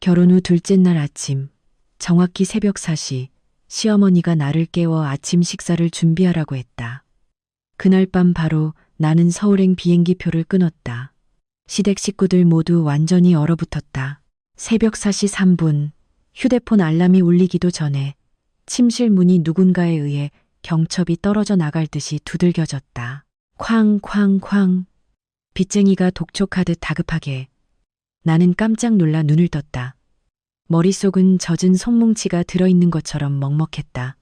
결혼 후 둘째 날 아침, 정확히 새벽 4시, 시어머니가 나를 깨워 아침 식사를 준비하라고 했다. 그날 밤 바로 나는 서울행 비행기표를 끊었다. 시댁 식구들 모두 완전히 얼어붙었다. 새벽 4시 3분, 휴대폰 알람이 울리기도 전에 침실 문이 누군가에 의해 경첩이 떨어져 나갈 듯이 두들겨졌다. 쾅쾅쾅. 빚쟁이가 독촉하듯 다급하게. 나는 깜짝 놀라 눈을 떴다. 머릿속은 젖은 손뭉치가 들어있는 것처럼 먹먹했다.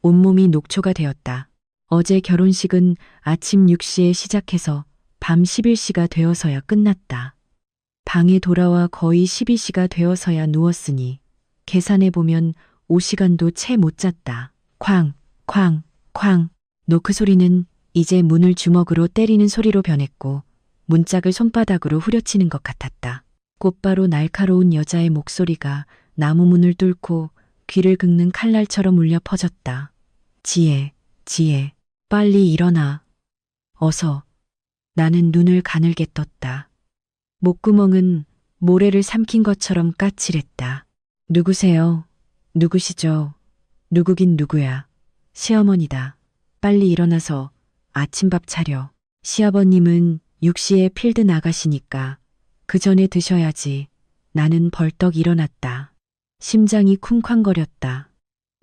온몸이 녹초가 되었다. 어제 결혼식은 아침 6시에 시작해서 밤 11시가 되어서야 끝났다. 방에 돌아와 거의 12시가 되어서야 누웠으니 계산해보면 5시간도 채 못 잤다. 쾅, 쾅, 쾅. 노크 소리는 이제 문을 주먹으로 때리는 소리로 변했고 문짝을 손바닥으로 후려치는 것 같았다. 곧바로 날카로운 여자의 목소리가 나무 문을 뚫고 귀를 긁는 칼날처럼 울려 퍼졌다. 지혜, 지혜, 빨리 일어나. 어서. 나는 눈을 가늘게 떴다. 목구멍은 모래를 삼킨 것처럼 까칠했다. 누구세요? 누구시죠? 누구긴 누구야. 시어머니다. 빨리 일어나서 아침밥 차려. 시아버님은 6시에 필드 나가시니까 그 전에 드셔야지. 나는 벌떡 일어났다. 심장이 쿵쾅거렸다.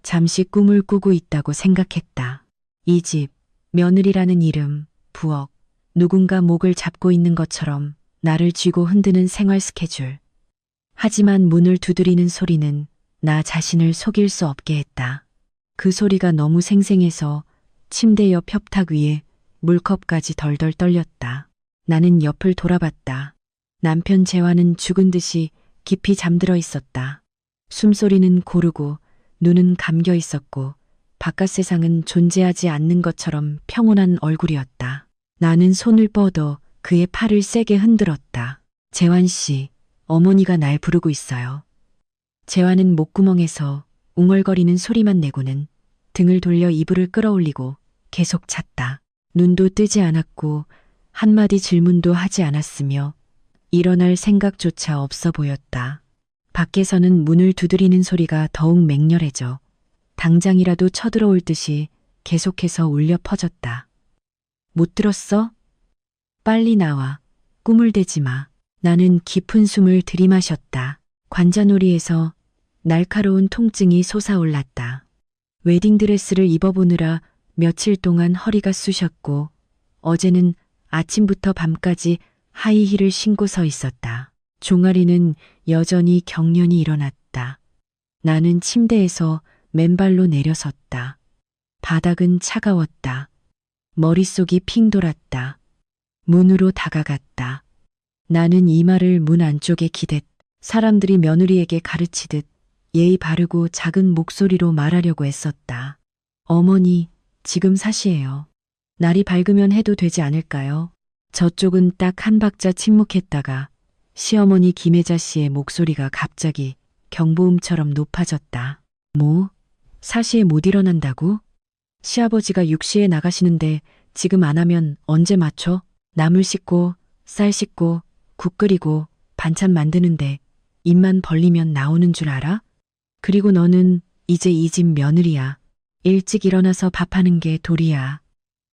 잠시 꿈을 꾸고 있다고 생각했다. 이 집, 며느리라는 이름, 부엌, 누군가 목을 잡고 있는 것처럼 나를 쥐고 흔드는 생활 스케줄. 하지만 문을 두드리는 소리는 나 자신을 속일 수 없게 했다. 그 소리가 너무 생생해서 침대 옆 협탁 위에 물컵까지 덜덜 떨렸다. 나는 옆을 돌아봤다. 남편 재환은 죽은 듯이 깊이 잠들어 있었다. 숨소리는 고르고 눈은 감겨 있었고 바깥 세상은 존재하지 않는 것처럼 평온한 얼굴이었다. 나는 손을 뻗어 그의 팔을 세게 흔들었다. 재환 씨, 어머니가 날 부르고 있어요. 재환은 목구멍에서 웅얼거리는 소리만 내고는 등을 돌려 이불을 끌어올리고 계속 잤다. 눈도 뜨지 않았고 한마디 질문도 하지 않았으며 일어날 생각조차 없어 보였다. 밖에서는 문을 두드리는 소리가 더욱 맹렬해져 당장이라도 쳐들어올 듯이 계속해서 울려 퍼졌다. 못 들었어? 빨리 나와. 꿈을 대지 마. 나는 깊은 숨을 들이마셨다. 관자놀이에서 날카로운 통증이 솟아올랐다. 웨딩드레스를 입어보느라 며칠 동안 허리가 쑤셨고 어제는 아침부터 밤까지 하이힐을 신고 서 있었다. 종아리는 여전히 경련이 일어났다. 나는 침대에서 맨발로 내려섰다. 바닥은 차가웠다. 머릿속이 핑 돌았다. 문으로 다가갔다. 나는 이마를 문 안쪽에 기댔. 사람들이 며느리에게 가르치듯 예의 바르고 작은 목소리로 말하려고 애썼다. 어머니, 지금 4시예요. 날이 밝으면 해도 되지 않을까요? 저쪽은 딱 한 박자 침묵했다가 시어머니 김혜자 씨의 목소리가 갑자기 경보음처럼 높아졌다. 뭐? 4시에 못 일어난다고? 시아버지가 6시에 나가시는데 지금 안 하면 언제 맞춰? 나물 씻고 쌀 씻고 국 끓이고 반찬 만드는데 입만 벌리면 나오는 줄 알아? 그리고 너는 이제 이 집 며느리야. 일찍 일어나서 밥하는 게 도리야.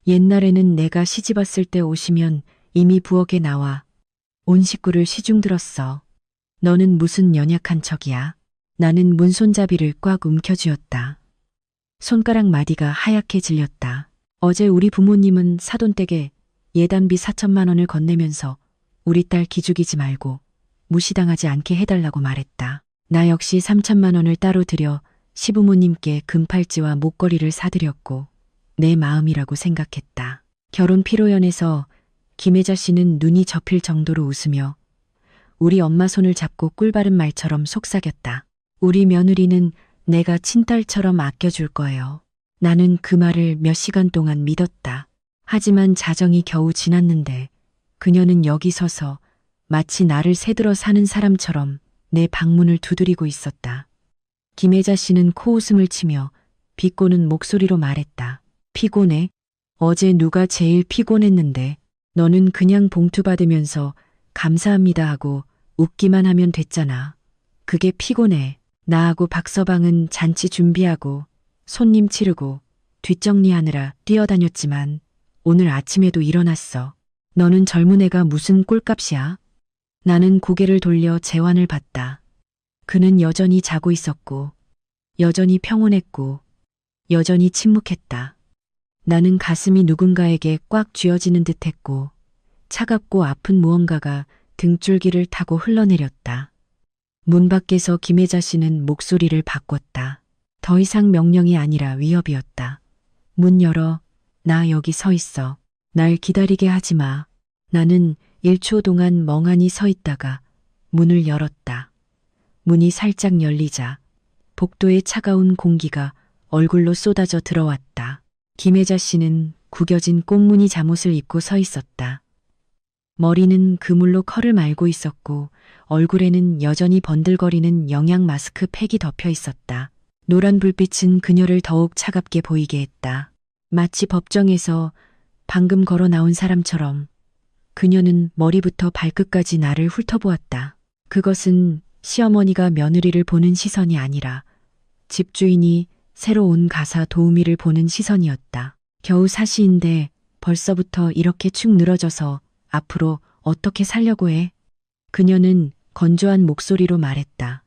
옛날에는 내가 시집 왔을 때 오시면 이미 부엌에 나와 온 식구를 시중 들었어. 너는 무슨 연약한 척이야. 나는 문손잡이를 꽉 움켜쥐었다. 손가락 마디가 하얗게 질렸다. 어제 우리 부모님은 사돈댁에 예단비 4천만 원을 건네면서 우리 딸 기죽이지 말고 무시당하지 않게 해달라고 말했다. 나 역시 3천만 원을 따로 들여 시부모님께 금팔찌와 목걸이를 사드렸고 내 마음이라고 생각했다. 결혼 피로연에서 김혜자 씨는 눈이 접힐 정도로 웃으며 우리 엄마 손을 잡고 꿀바른 말처럼 속삭였다. 우리 며느리는 내가 친딸처럼 아껴줄 거예요. 나는 그 말을 몇 시간 동안 믿었다. 하지만 자정이 겨우 지났는데 그녀는 여기 서서 마치 나를 새들어 사는 사람처럼 내 방문을 두드리고 있었다. 김혜자 씨는 코웃음을 치며 비꼬는 목소리로 말했다. 피곤해? 어제 누가 제일 피곤했는데 너는 그냥 봉투 받으면서 감사합니다 하고 웃기만 하면 됐잖아. 그게 피곤해. 나하고 박서방은 잔치 준비하고 손님 치르고 뒷정리하느라 뛰어다녔지만 오늘 아침에도 일어났어. 너는 젊은 애가 무슨 꼴값이야? 나는 고개를 돌려 재환을 봤다. 그는 여전히 자고 있었고, 여전히 평온했고, 여전히 침묵했다. 나는 가슴이 누군가에게 꽉 쥐어지는 듯 했고, 차갑고 아픈 무언가가 등줄기를 타고 흘러내렸다. 문 밖에서 김혜자 씨는 목소리를 바꿨다. 더 이상 명령이 아니라 위협이었다. 문 열어. 나 여기 서 있어. 날 기다리게 하지 마. 나는 1초 동안 멍하니 서 있다가 문을 열었다. 문이 살짝 열리자 복도의 차가운 공기가 얼굴로 쏟아져 들어왔다. 김혜자 씨는 구겨진 꽃무늬 잠옷을 입고 서 있었다. 머리는 그물로 컬을 말고 있었고 얼굴에는 여전히 번들거리는 영양 마스크 팩이 덮여 있었다. 노란 불빛은 그녀를 더욱 차갑게 보이게 했다. 마치 법정에서 방금 걸어 나온 사람처럼 그녀는 머리부터 발끝까지 나를 훑어보았다. 그것은 시어머니가 며느리를 보는 시선이 아니라 집주인이 새로 온 가사 도우미를 보는 시선이었다. 겨우 사시인데 벌써부터 이렇게 축 늘어져서 앞으로 어떻게 살려고 해? 그녀는 건조한 목소리로 말했다.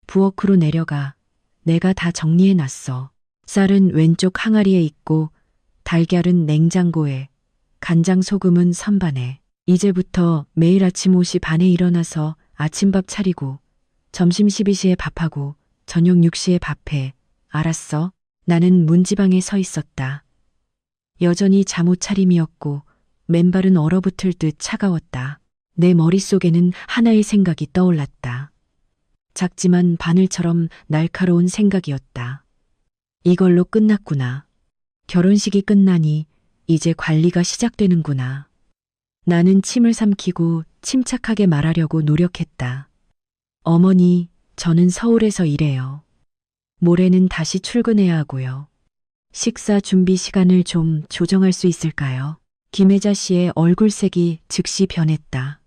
부엌으로 내려가. 내가 다 정리해놨어. 쌀은 왼쪽 항아리에 있고 달걀은 냉장고에, 간장 소금은 선반에. 이제부터 매일 아침 5시 반에 일어나서 아침밥 차리고 점심 12시에 밥하고 저녁 6시에 밥해. 알았어? 나는 문지방에 서 있었다. 여전히 잠옷 차림이었고 맨발은 얼어붙을 듯 차가웠다. 내 머릿속에는 하나의 생각이 떠올랐다. 작지만 바늘처럼 날카로운 생각이었다. 이걸로 끝났구나. 결혼식이 끝나니 이제 관리가 시작되는구나. 나는 침을 삼키고 침착하게 말하려고 노력했다. 어머니, 저는 서울에서 일해요. 모레는 다시 출근해야 하고요. 식사 준비 시간을 좀 조정할 수 있을까요? 김혜자 씨의 얼굴색이 즉시 변했다.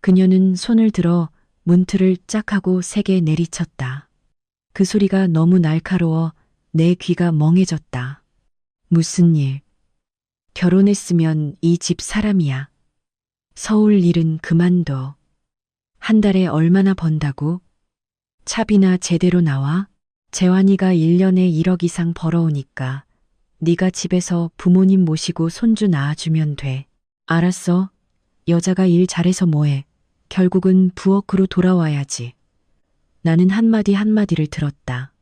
그녀는 손을 들어 문틀을 짝 하고 세게 내리쳤다. 그 소리가 너무 날카로워 내 귀가 멍해졌다. 무슨 일? 결혼했으면 이 집 사람이야. 서울 일은 그만둬. 한 달에 얼마나 번다고? 차비나 제대로 나와? 재환이가 1년에 1억 이상 벌어오니까 네가 집에서 부모님 모시고 손주 낳아주면 돼. 알았어. 여자가 일 잘해서 뭐해. 결국은 부엌으로 돌아와야지. 나는 한마디 한마디를 들었다.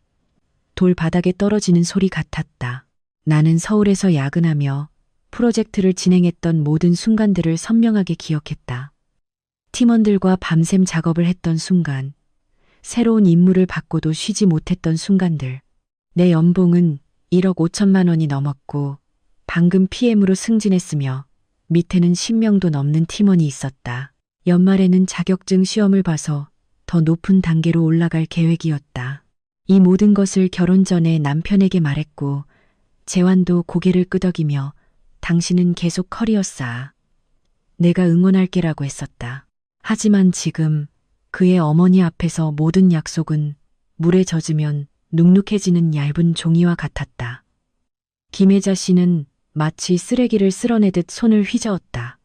돌 바닥에 떨어지는 소리 같았다. 나는 서울에서 야근하며 프로젝트를 진행했던 모든 순간들을 선명하게 기억했다. 팀원들과 밤샘 작업을 했던 순간, 새로운 임무를 받고도 쉬지 못했던 순간들. 내 연봉은 1억 5천만 원이 넘었고 방금 PM으로 승진했으며 밑에는 10명도 넘는 팀원이 있었다. 연말에는 자격증 시험을 봐서 더 높은 단계로 올라갈 계획이었다. 이 모든 것을 결혼 전에 남편에게 말했고 재환도 고개를 끄덕이며 당신은 계속 커리어 쌓아. 내가 응원할게라고 했었다. 하지만 지금 그의 어머니 앞에서 모든 약속은 물에 젖으면 눅눅해지는 얇은 종이와 같았다. 김혜자 씨는 마치 쓰레기를 쓸어내듯 손을 휘저었다.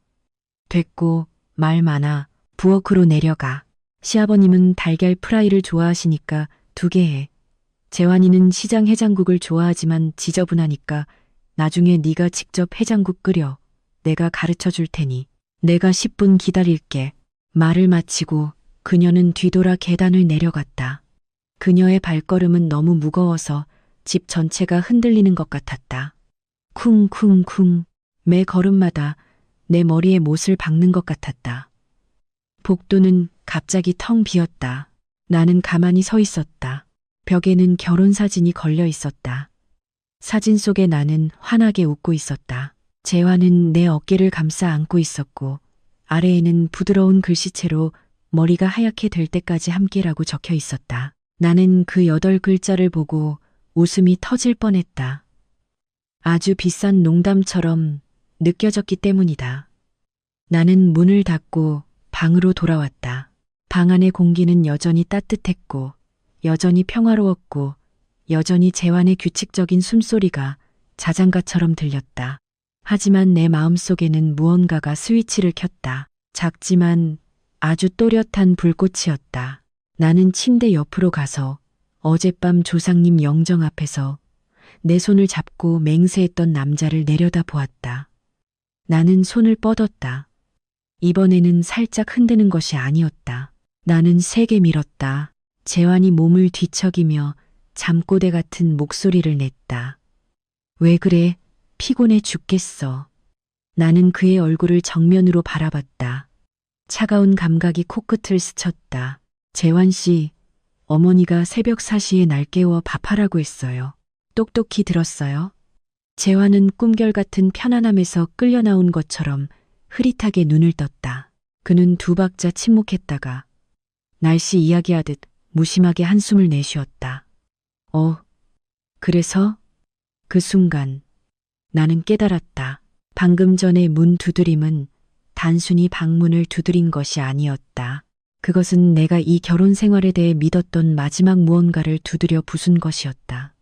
됐고, 말 많아. 부엌으로 내려가. 시아버님은 달걀 프라이를 좋아하시니까 2개 해. 재환이는 시장 해장국을 좋아하지만 지저분하니까 나중에 네가 직접 해장국 끓여. 내가 가르쳐 줄 테니. 내가 10분 기다릴게. 말을 마치고 그녀는 뒤돌아 계단을 내려갔다. 그녀의 발걸음은 너무 무거워서 집 전체가 흔들리는 것 같았다. 쿵쿵쿵. 매 걸음마다 내 머리에 못을 박는 것 같았다. 복도는 갑자기 텅 비었다. 나는 가만히 서 있었다. 벽에는 결혼사진이 걸려 있었다. 사진 속에 나는 환하게 웃고 있었다. 재환은 내 어깨를 감싸 안고 있었고 아래에는 부드러운 글씨체로 머리가 하얗게 될 때까지 함께라고 적혀 있었다. 나는 그 8글자를 보고 웃음이 터질 뻔했다. 아주 비싼 농담처럼 느껴졌기 때문이다. 나는 문을 닫고 방으로 돌아왔다. 방 안의 공기는 여전히 따뜻했고, 여전히 평화로웠고, 여전히 재환의 규칙적인 숨소리가 자장가처럼 들렸다. 하지만 내 마음속에는 무언가가 스위치를 켰다. 작지만 아주 또렷한 불꽃이었다. 나는 침대 옆으로 가서 어젯밤 조상님 영정 앞에서 내 손을 잡고 맹세했던 남자를 내려다 보았다. 나는 손을 뻗었다. 이번에는 살짝 흔드는 것이 아니었다. 나는 세게 밀었다. 재환이 몸을 뒤척이며 잠꼬대 같은 목소리를 냈다. 왜 그래? 피곤해 죽겠어. 나는 그의 얼굴을 정면으로 바라봤다. 차가운 감각이 코끝을 스쳤다. 재환 씨, 어머니가 새벽 4시에 날 깨워 밥하라고 했어요. 똑똑히 들었어요? 재환은 꿈결 같은 편안함에서 끌려 나온 것처럼 흐릿하게 눈을 떴다. 그는 두 박자 침묵했다가 날씨 이야기하듯 무심하게 한숨을 내쉬었다. 그래서? 그 순간 나는 깨달았다. 방금 전에 문 두드림은 단순히 방문을 두드린 것이 아니었다. 그것은 내가 이 결혼 생활에 대해 믿었던 마지막 무언가를 두드려 부순 것이었다.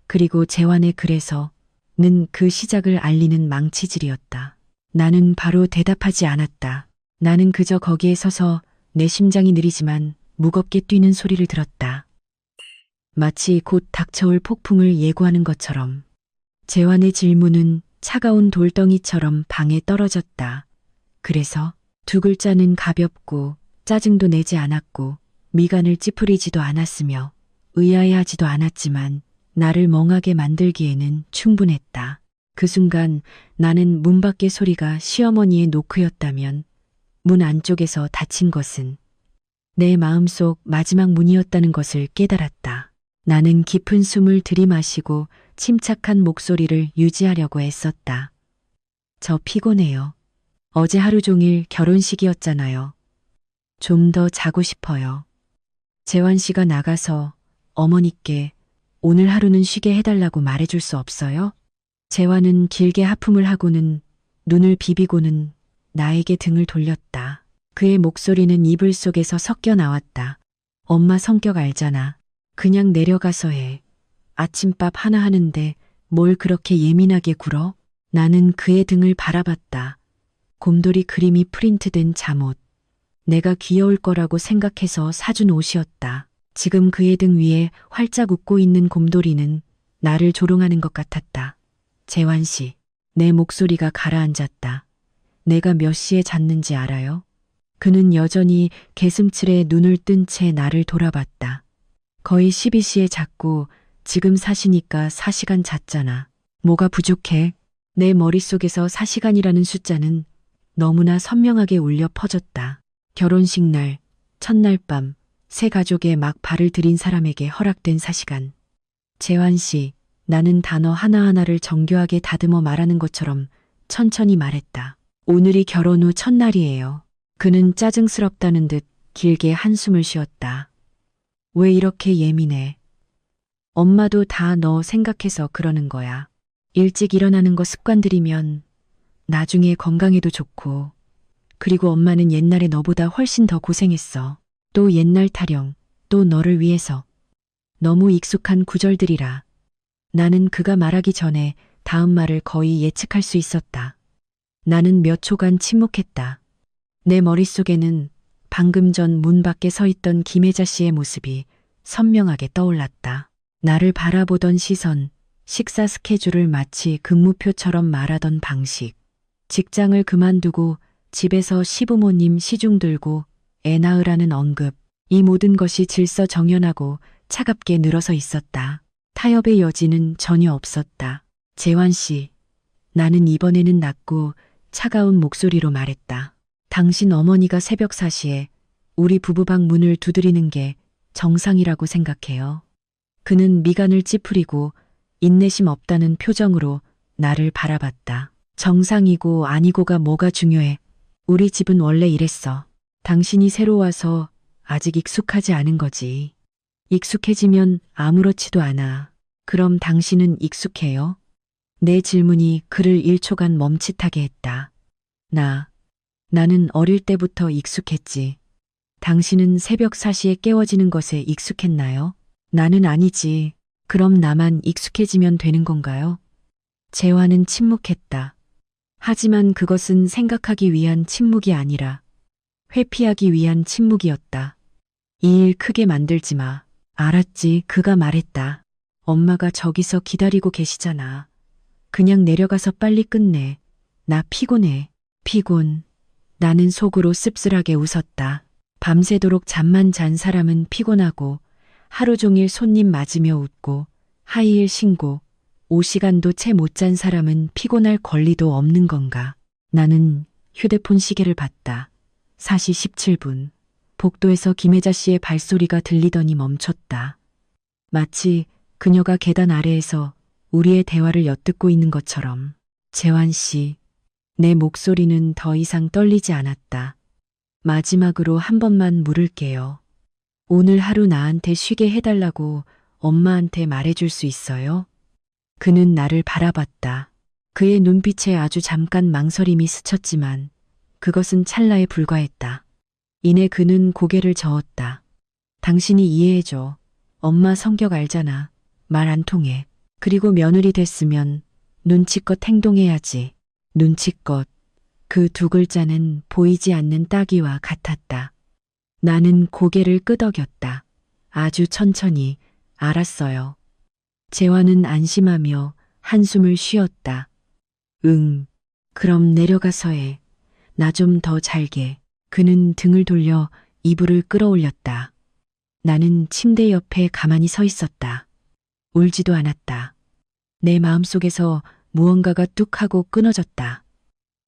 그리고 재환의 글에서는 그 시작을 알리는 망치질이었다. 나는 바로 대답하지 않았다. 나는 그저 거기에 서서 내 심장이 느리지만 무겁게 뛰는 소리를 들었다. 마치 곧 닥쳐올 폭풍을 예고하는 것처럼. 재환의 질문은 차가운 돌덩이처럼 방에 떨어졌다. 그래서 두 글자는 가볍고 짜증도 내지 않았고 미간을 찌푸리지도 않았으며 의아해하지도 않았지만 나를 멍하게 만들기에는 충분했다. 그 순간 나는 문 밖의 소리가 시어머니의 노크였다면 문 안쪽에서 닫힌 것은 내 마음속 마지막 문이었다는 것을 깨달았다. 나는 깊은 숨을 들이마시고 침착한 목소리를 유지하려고 애썼다. 저 피곤해요. 어제 하루 종일 결혼식이었잖아요. 좀 더 자고 싶어요. 재환 씨가 나가서 어머니께 오늘 하루는 쉬게 해달라고 말해줄 수 없어요? 재환은 길게 하품을 하고는 눈을 비비고는 나에게 등을 돌렸다. 그의 목소리는 이불 속에서 섞여 나왔다. 엄마 성격 알잖아. 그냥 내려가서 해. 아침밥 하나 하는데 뭘 그렇게 예민하게 굴어? 나는 그의 등을 바라봤다. 곰돌이 그림이 프린트된 잠옷. 내가 귀여울 거라고 생각해서 사준 옷이었다. 지금 그의 등 위에 활짝 웃고 있는 곰돌이는 나를 조롱하는 것 같았다. 재환 씨, 내 목소리가 가라앉았다. 내가 몇 시에 잤는지 알아요? 그는 여전히 개슴츠레 눈을 뜬 채 나를 돌아봤다. 거의 12시에 잤고 지금 4시니까 4시간 잤잖아. 뭐가 부족해? 내 머릿속에서 4시간이라는 숫자는 너무나 선명하게 울려 퍼졌다. 결혼식 날, 첫날 밤, 새 가족에 막 발을 들인 사람에게 허락된 4시간. 재환 씨, 나는 단어 하나하나를 정교하게 다듬어 말하는 것처럼 천천히 말했다. 오늘이 결혼 후 첫날이에요. 그는 짜증스럽다는 듯 길게 한숨을 쉬었다. 왜 이렇게 예민해? 엄마도 다 너 생각해서 그러는 거야. 일찍 일어나는 거 습관들이면 나중에 건강에도 좋고, 그리고 엄마는 옛날에 너보다 훨씬 더 고생했어. 또 옛날 타령, 또 너를 위해서. 너무 익숙한 구절들이라. 나는 그가 말하기 전에 다음 말을 거의 예측할 수 있었다. 나는 몇 초간 침묵했다. 내 머릿속에는 방금 전 문 밖에 서 있던 김혜자 씨의 모습이 선명하게 떠올랐다. 나를 바라보던 시선, 식사 스케줄을 마치 근무표처럼 말하던 방식, 직장을 그만두고 집에서 시부모님 시중 들고 애 낳으라는 언급, 이 모든 것이 질서정연하고 차갑게 늘어서 있었다. 타협의 여지는 전혀 없었다. 재환 씨, 나는 이번에는 낮고 차가운 목소리로 말했다. 당신 어머니가 새벽 4시에 우리 부부방 문을 두드리는 게 정상이라고 생각해요. 그는 미간을 찌푸리고 인내심 없다는 표정으로 나를 바라봤다. 정상이고 아니고가 뭐가 중요해. 우리 집은 원래 이랬어. 당신이 새로 와서 아직 익숙하지 않은 거지. 익숙해지면 아무렇지도 않아. 그럼 당신은 익숙해요? 내 질문이 그를 1초간 멈칫하게 했다. 나는 어릴 때부터 익숙했지. 당신은 새벽 4시에 깨워지는 것에 익숙했나요? 나는 아니지. 그럼 나만 익숙해지면 되는 건가요? 재환은 침묵했다. 하지만 그것은 생각하기 위한 침묵이 아니라 회피하기 위한 침묵이었다. 이 일 크게 만들지 마. 알았지, 그가 말했다. 엄마가 저기서 기다리고 계시잖아. 그냥 내려가서 빨리 끝내. 나 피곤해. 피곤. 나는 속으로 씁쓸하게 웃었다. 밤새도록 잠만 잔 사람은 피곤하고 하루 종일 손님 맞으며 웃고 하이힐 신고 5시간도 채 못 잔 사람은 피곤할 권리도 없는 건가. 나는 휴대폰 시계를 봤다. 4시 17분. 복도에서 김혜자 씨의 발소리가 들리더니 멈췄다. 마치 그녀가 계단 아래에서 우리의 대화를 엿듣고 있는 것처럼. 재환 씨, 내 목소리는 더 이상 떨리지 않았다. 마지막으로 한 번만 물을게요. 오늘 하루 나한테 쉬게 해달라고 엄마한테 말해줄 수 있어요? 그는 나를 바라봤다. 그의 눈빛에 아주 잠깐 망설임이 스쳤지만 그것은 찰나에 불과했다. 이내 그는 고개를 저었다. 당신이 이해해줘. 엄마 성격 알잖아. 말 안 통해. 그리고 며느리 됐으면 눈치껏 행동해야지. 눈치껏. 그 두 글자는 보이지 않는 따귀와 같았다. 나는 고개를 끄덕였다. 아주 천천히. 알았어요. 재환은 안심하며 한숨을 쉬었다. 응. 그럼 내려가서 해. 나 좀 더 잘게. 그는 등을 돌려 이불을 끌어올렸다. 나는 침대 옆에 가만히 서 있었다. 울지도 않았다. 내 마음속에서 무언가가 뚝 하고 끊어졌다.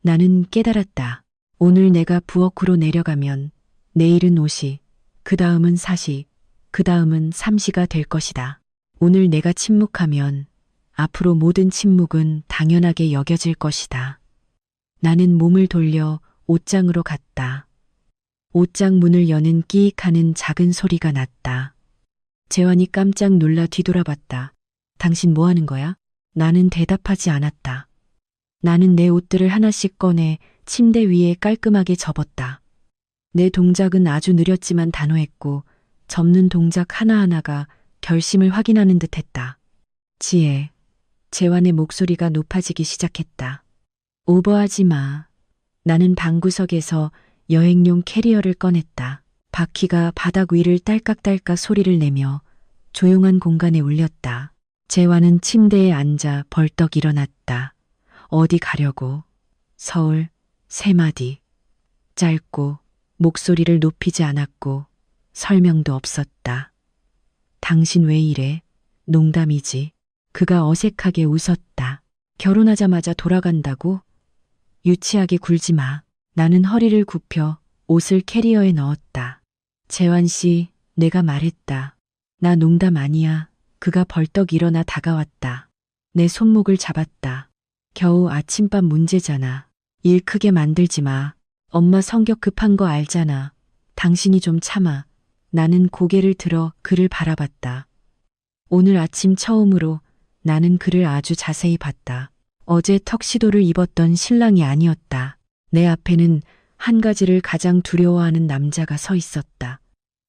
나는 깨달았다. 오늘 내가 부엌으로 내려가면 내일은 5시, 그 다음은 4시, 그 다음은 3시가 될 것이다. 오늘 내가 침묵하면 앞으로 모든 침묵은 당연하게 여겨질 것이다. 나는 몸을 돌려 옷장으로 갔다. 옷장 문을 여는 끼익하는 작은 소리가 났다. 재환이 깜짝 놀라 뒤돌아봤다. 당신 뭐 하는 거야? 나는 대답하지 않았다. 나는 내 옷들을 하나씩 꺼내 침대 위에 깔끔하게 접었다. 내 동작은 아주 느렸지만 단호했고 접는 동작 하나하나가 결심을 확인하는 듯했다. 지혜, 재환의 목소리가 높아지기 시작했다. 오버하지 마. 나는 방구석에서 여행용 캐리어를 꺼냈다. 바퀴가 바닥 위를 딸깍딸깍 소리를 내며 조용한 공간에 울렸다. 재환은 침대에 앉아 벌떡 일어났다. 어디 가려고? 서울, 3마디. 짧고 목소리를 높이지 않았고 설명도 없었다. 당신 왜 이래? 농담이지. 그가 어색하게 웃었다. 결혼하자마자 돌아간다고? 유치하게 굴지 마. 나는 허리를 굽혀 옷을 캐리어에 넣었다. 재환 씨, 내가 말했다. 나 농담 아니야. 그가 벌떡 일어나 다가왔다. 내 손목을 잡았다. 겨우 아침밥 문제잖아. 일 크게 만들지 마. 엄마 성격 급한 거 알잖아. 당신이 좀 참아. 나는 고개를 들어 그를 바라봤다. 오늘 아침 처음으로 나는 그를 아주 자세히 봤다. 어제 턱시도를 입었던 신랑이 아니었다. 내 앞에는 한 가지를 가장 두려워하는 남자가 서 있었다.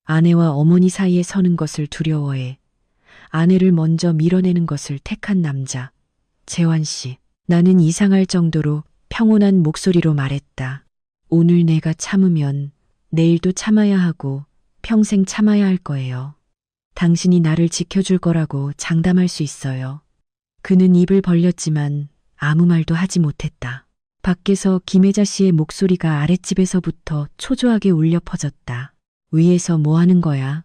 아내와 어머니 사이에 서는 것을 두려워해. 아내를 먼저 밀어내는 것을 택한 남자. 재환 씨. 나는 이상할 정도로 평온한 목소리로 말했다. 오늘 내가 참으면 내일도 참아야 하고 평생 참아야 할 거예요. 당신이 나를 지켜줄 거라고 장담할 수 있어요. 그는 입을 벌렸지만 아무 말도 하지 못했다. 밖에서 김혜자 씨의 목소리가 아랫집에서부터 초조하게 울려 퍼졌다. 위에서 뭐 하는 거야?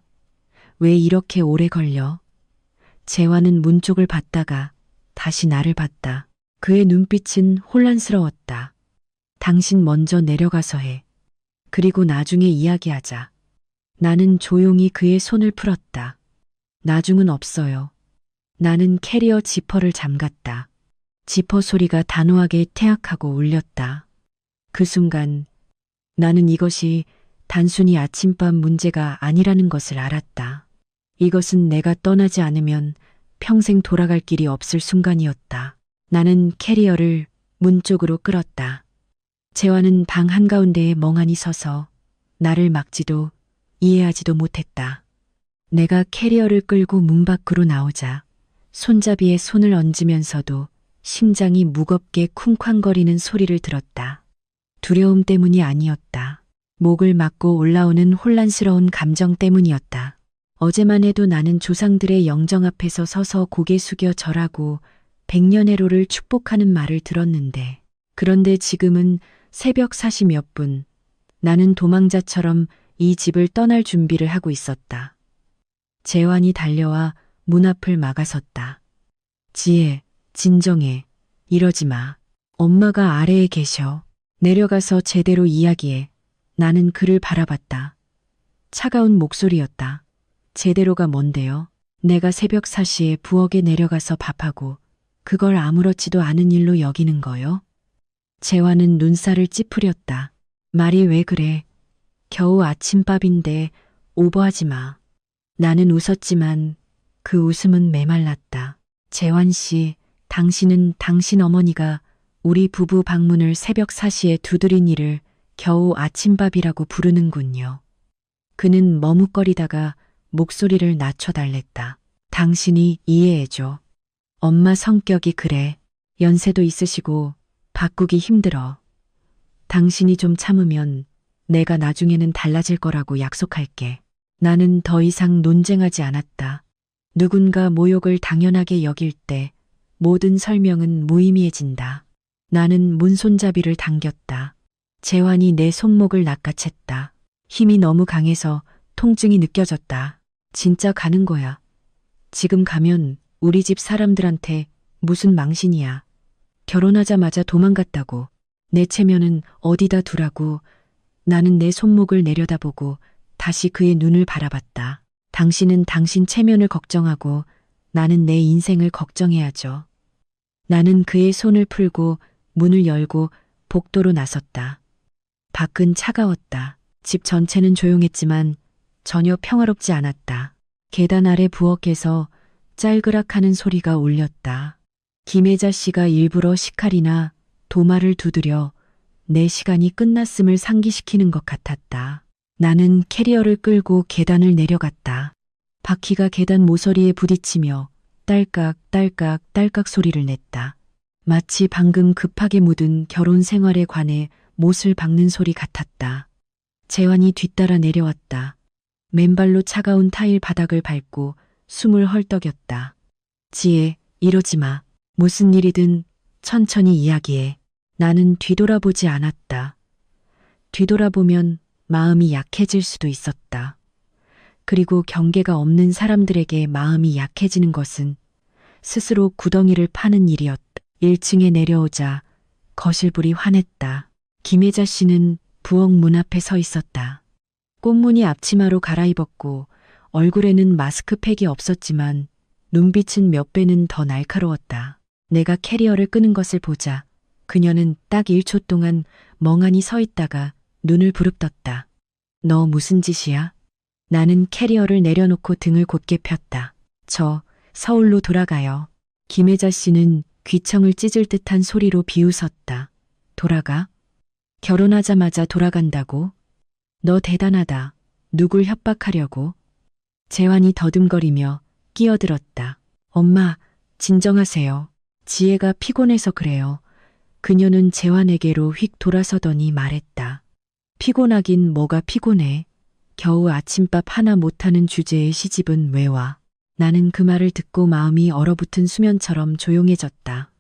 왜 이렇게 오래 걸려? 재환은 문 쪽을 봤다가 다시 나를 봤다. 그의 눈빛은 혼란스러웠다. 당신 먼저 내려가서 해. 그리고 나중에 이야기하자. 나는 조용히 그의 손을 풀었다. 나중은 없어요. 나는 캐리어 지퍼를 잠갔다. 지퍼 소리가 단호하게 태악하고 울렸다. 그 순간 나는 이것이 단순히 아침밥 문제가 아니라는 것을 알았다. 이것은 내가 떠나지 않으면 평생 돌아갈 길이 없을 순간이었다. 나는 캐리어를 문 쪽으로 끌었다. 재환은 방 한가운데에 멍하니 서서 나를 막지도 이해하지도 못했다. 내가 캐리어를 끌고 문 밖으로 나오자 손잡이에 손을 얹으면서도 심장이 무겁게 쿵쾅거리는 소리를 들었다. 두려움 때문이 아니었다. 목을 막고 올라오는 혼란스러운 감정 때문이었다. 어제만 해도 나는 조상들의 영정 앞에서 서서 고개 숙여 절하고 백년해로를 축복하는 말을 들었는데, 그런데 지금은 새벽 4시 몇 분, 나는 도망자처럼 이 집을 떠날 준비를 하고 있었다. 재환이 달려와 문 앞을 막아섰다. 지혜, 진정해. 이러지 마. 엄마가 아래에 계셔. 내려가서 제대로 이야기해. 나는 그를 바라봤다. 차가운 목소리였다. 제대로가 뭔데요? 내가 새벽 4시에 부엌에 내려가서 밥하고 그걸 아무렇지도 않은 일로 여기는 거요? 재환은 눈살을 찌푸렸다. 말이 왜 그래? 겨우 아침밥인데 오버하지 마. 나는 웃었지만 그 웃음은 메말랐다. 재환 씨, 당신은 당신 어머니가 우리 부부 방문을 새벽 4시에 두드린 일을 겨우 아침밥이라고 부르는군요. 그는 머뭇거리다가 목소리를 낮춰달랬다. 당신이 이해해줘. 엄마 성격이 그래. 연세도 있으시고 바꾸기 힘들어. 당신이 좀 참으면 내가 나중에는 달라질 거라고 약속할게. 나는 더 이상 논쟁하지 않았다. 누군가 모욕을 당연하게 여길 때 모든 설명은 무의미해진다. 나는 문손잡이를 당겼다. 재환이 내 손목을 낚아챘다. 힘이 너무 강해서 통증이 느껴졌다. 진짜 가는 거야. 지금 가면 우리 집 사람들한테 무슨 망신이야. 결혼하자마자 도망갔다고. 내 체면은 어디다 두라고. 나는 내 손목을 내려다보고 다시 그의 눈을 바라봤다. 당신은 당신 체면을 걱정하고 나는 내 인생을 걱정해야죠. 나는 그의 손을 풀고 문을 열고 복도로 나섰다. 밖은 차가웠다. 집 전체는 조용했지만 전혀 평화롭지 않았다. 계단 아래 부엌에서 짤그락하는 소리가 울렸다. 김혜자 씨가 일부러 식칼이나 도마를 두드려 내 시간이 끝났음을 상기시키는 것 같았다. 나는 캐리어를 끌고 계단을 내려갔다. 바퀴가 계단 모서리에 부딪히며 딸깍 딸깍 딸깍 소리를 냈다. 마치 방금 급하게 묻은 결혼 생활에 관해 못을 박는 소리 같았다. 재환이 뒤따라 내려왔다. 맨발로 차가운 타일 바닥을 밟고 숨을 헐떡였다. 지혜, 이러지 마. 무슨 일이든 천천히 이야기해. 나는 뒤돌아보지 않았다. 뒤돌아보면 마음이 약해질 수도 있었다. 그리고 경계가 없는 사람들에게 마음이 약해지는 것은 스스로 구덩이를 파는 일이었다. 1층에 내려오자 거실불이 환했다. 김혜자 씨는 부엌 문 앞에 서 있었다. 꽃무늬 앞치마로 갈아입었고 얼굴에는 마스크팩이 없었지만 눈빛은 몇 배는 더 날카로웠다. 내가 캐리어를 끄는 것을 보자 그녀는 딱 1초 동안 멍하니 서 있다가 눈을 부릅떴다. 너 무슨 짓이야? 나는 캐리어를 내려놓고 등을 곧게 폈다. 저 서울로 돌아가요. 김혜자 씨는 귀청을 찢을 듯한 소리로 비웃었다. 돌아가? 결혼하자마자 돌아간다고? 너 대단하다. 누굴 협박하려고? 재환이 더듬거리며 끼어들었다. 엄마, 진정하세요. 지혜가 피곤해서 그래요. 그녀는 재환에게로 휙 돌아서더니 말했다. 피곤하긴 뭐가 피곤해. 겨우 아침밥 하나 못하는 주제에 시집은 왜 와? 나는 그 말을 듣고 마음이 얼어붙은 수면처럼 조용해졌다.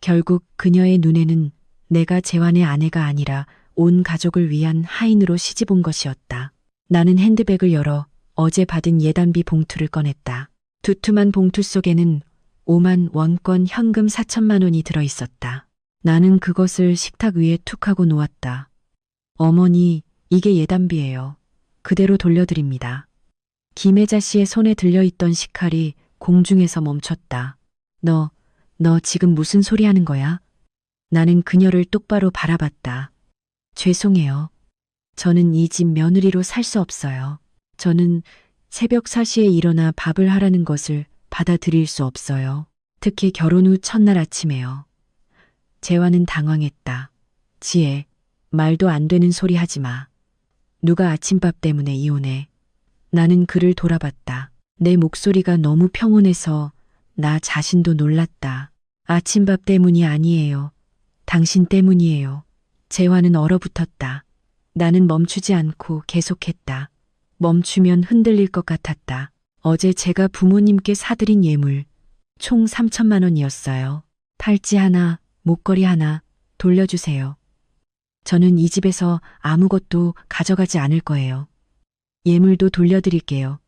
결국 그녀의 눈에는 내가 재환의 아내가 아니라 온 가족을 위한 하인으로 시집 온 것이었다. 나는 핸드백을 열어 어제 받은 예단비 봉투를 꺼냈다. 두툼한 봉투 속에는 5만 원권 현금 4천만 원이 들어있었다. 나는 그것을 식탁 위에 툭 하고 놓았다. 어머니, 이게 예단비예요. 그대로 돌려드립니다. 김혜자 씨의 손에 들려있던 식칼이 공중에서 멈췄다. 너 지금 무슨 소리 하는 거야? 나는 그녀를 똑바로 바라봤다. 죄송해요. 저는 이 집 며느리로 살 수 없어요. 저는 새벽 4시에 일어나 밥을 하라는 것을 받아들일 수 없어요. 특히 결혼 후 첫날 아침에요. 재환은 당황했다. 지혜, 말도 안 되는 소리 하지 마. 누가 아침밥 때문에 이혼해. 나는 그를 돌아봤다. 내 목소리가 너무 평온해서 나 자신도 놀랐다. 아침밥 때문이 아니에요. 당신 때문이에요. 재환은 얼어붙었다. 나는 멈추지 않고 계속했다. 멈추면 흔들릴 것 같았다. 어제 제가 부모님께 사드린 예물 총 3천만 원이었어요. 팔찌 하나, 목걸이 하나 돌려주세요. 저는 이 집에서 아무것도 가져가지 않을 거예요. 예물도 돌려드릴게요.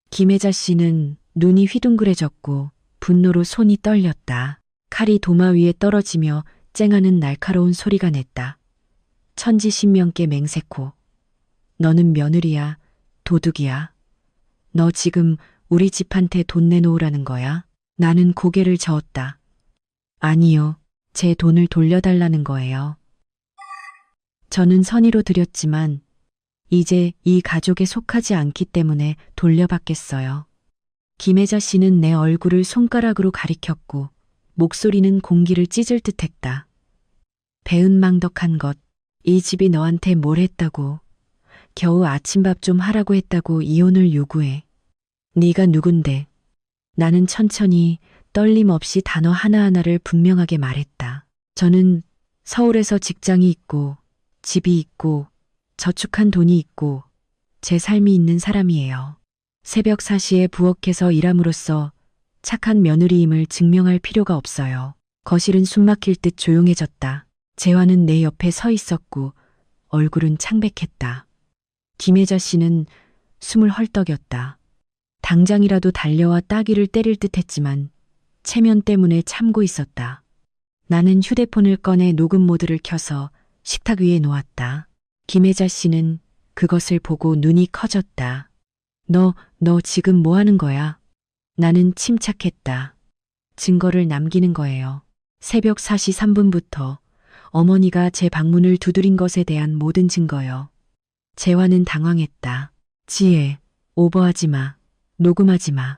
김혜자 씨는 눈이 휘둥그레졌고 분노로 손이 떨렸다. 칼이 도마 위에 떨어지며 쨍하는 날카로운 소리가 냈다. 천지신명께 맹세코. 너는 며느리야, 도둑이야. 너 지금 우리 집한테 돈 내놓으라는 거야? 나는 고개를 저었다. 아니요, 제 돈을 돌려달라는 거예요. 저는 선의로 드렸지만 이제 이 가족에 속하지 않기 때문에 돌려받겠어요. 김혜자 씨는 내 얼굴을 손가락으로 가리켰고 목소리는 공기를 찢을 듯했다. 배은망덕한 것, 이 집이 너한테 뭘 했다고. 겨우 아침밥 좀 하라고 했다고 이혼을 요구해. 네가 누군데. 나는 천천히 떨림 없이 단어 하나하나를 분명하게 말했다. 저는 서울에서 직장이 있고 집이 있고 저축한 돈이 있고 제 삶이 있는 사람이에요. 새벽 4시에 부엌에서 일함으로써 착한 며느리임을 증명할 필요가 없어요. 거실은 숨막힐 듯 조용해졌다. 재환은 내 옆에 서 있었고 얼굴은 창백했다. 김혜자 씨는 숨을 헐떡였다. 당장이라도 달려와 따귀를 때릴 듯 했지만 체면 때문에 참고 있었다. 나는 휴대폰을 꺼내 녹음 모드를 켜서 식탁 위에 놓았다. 김혜자 씨는 그것을 보고 눈이 커졌다. 너 지금 뭐 하는 거야? 나는 침착했다. 증거를 남기는 거예요. 새벽 4시 3분부터 어머니가 제 방문을 두드린 것에 대한 모든 증거요. 재환은 당황했다. 지혜, 오버하지 마. 녹음하지 마.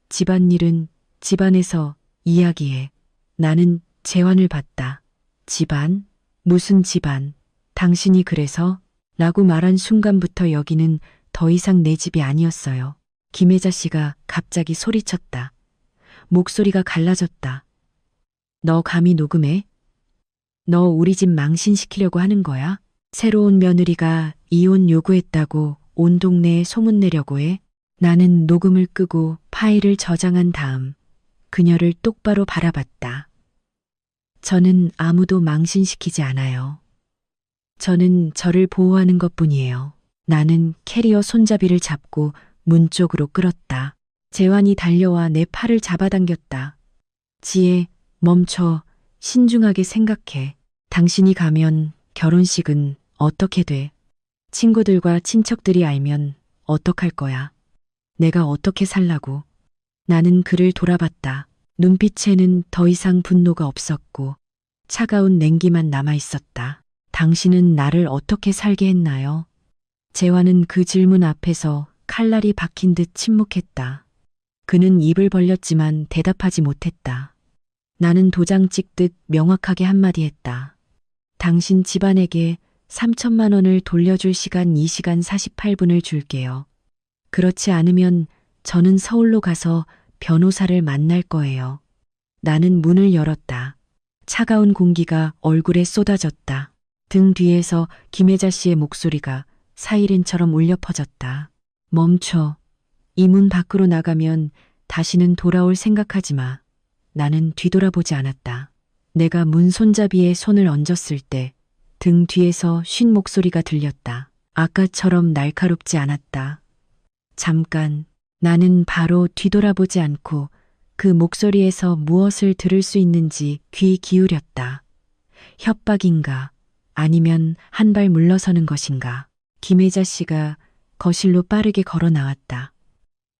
집안일은 집안에서 이야기해. 나는 재환을 봤다. 집안? 무슨 집안? 당신이 그래서? 라고 말한 순간부터 여기는 더 이상 내 집이 아니었어요. 김혜자 씨가 갑자기 소리쳤다. 목소리가 갈라졌다. 너 감히 녹음해? 너 우리 집 망신시키려고 하는 거야? 새로운 며느리가 이혼 요구했다고 온 동네에 소문내려고 해? 나는 녹음을 끄고 파일을 저장한 다음 그녀를 똑바로 바라봤다. 저는 아무도 망신시키지 않아요. 저는 저를 보호하는 것뿐이에요. 나는 캐리어 손잡이를 잡고 문 쪽으로 끌었다. 재환이 달려와 내 팔을 잡아당겼다. 지혜, 멈춰. 신중하게 생각해. 당신이 가면 결혼식은 어떻게 돼? 친구들과 친척들이 알면 어떡할 거야? 내가 어떻게 살라고? 나는 그를 돌아봤다. 눈빛에는 더 이상 분노가 없었고 차가운 냉기만 남아 있었다. 당신은 나를 어떻게 살게 했나요? 재환은 그 질문 앞에서 칼날이 박힌 듯 침묵했다. 그는 입을 벌렸지만 대답하지 못했다. 나는 도장 찍듯 명확하게 한마디 했다. 당신 집안에게 3천만 원을 돌려줄 시간 2시간 48분을 줄게요. 그렇지 않으면 저는 서울로 가서 변호사를 만날 거예요. 나는 문을 열었다. 차가운 공기가 얼굴에 쏟아졌다. 등 뒤에서 김혜자 씨의 목소리가 사이렌처럼 울려 퍼졌다. 멈춰. 이 문 밖으로 나가면 다시는 돌아올 생각하지 마. 나는 뒤돌아보지 않았다. 내가 문 손잡이에 손을 얹었을 때 등 뒤에서 쉰 목소리가 들렸다. 아까처럼 날카롭지 않았다. 잠깐. 나는 바로 뒤돌아보지 않고 그 목소리에서 무엇을 들을 수 있는지 귀 기울였다. 협박인가? 아니면 한 발 물러서는 것인가? 김혜자 씨가 거실로 빠르게 걸어 나왔다.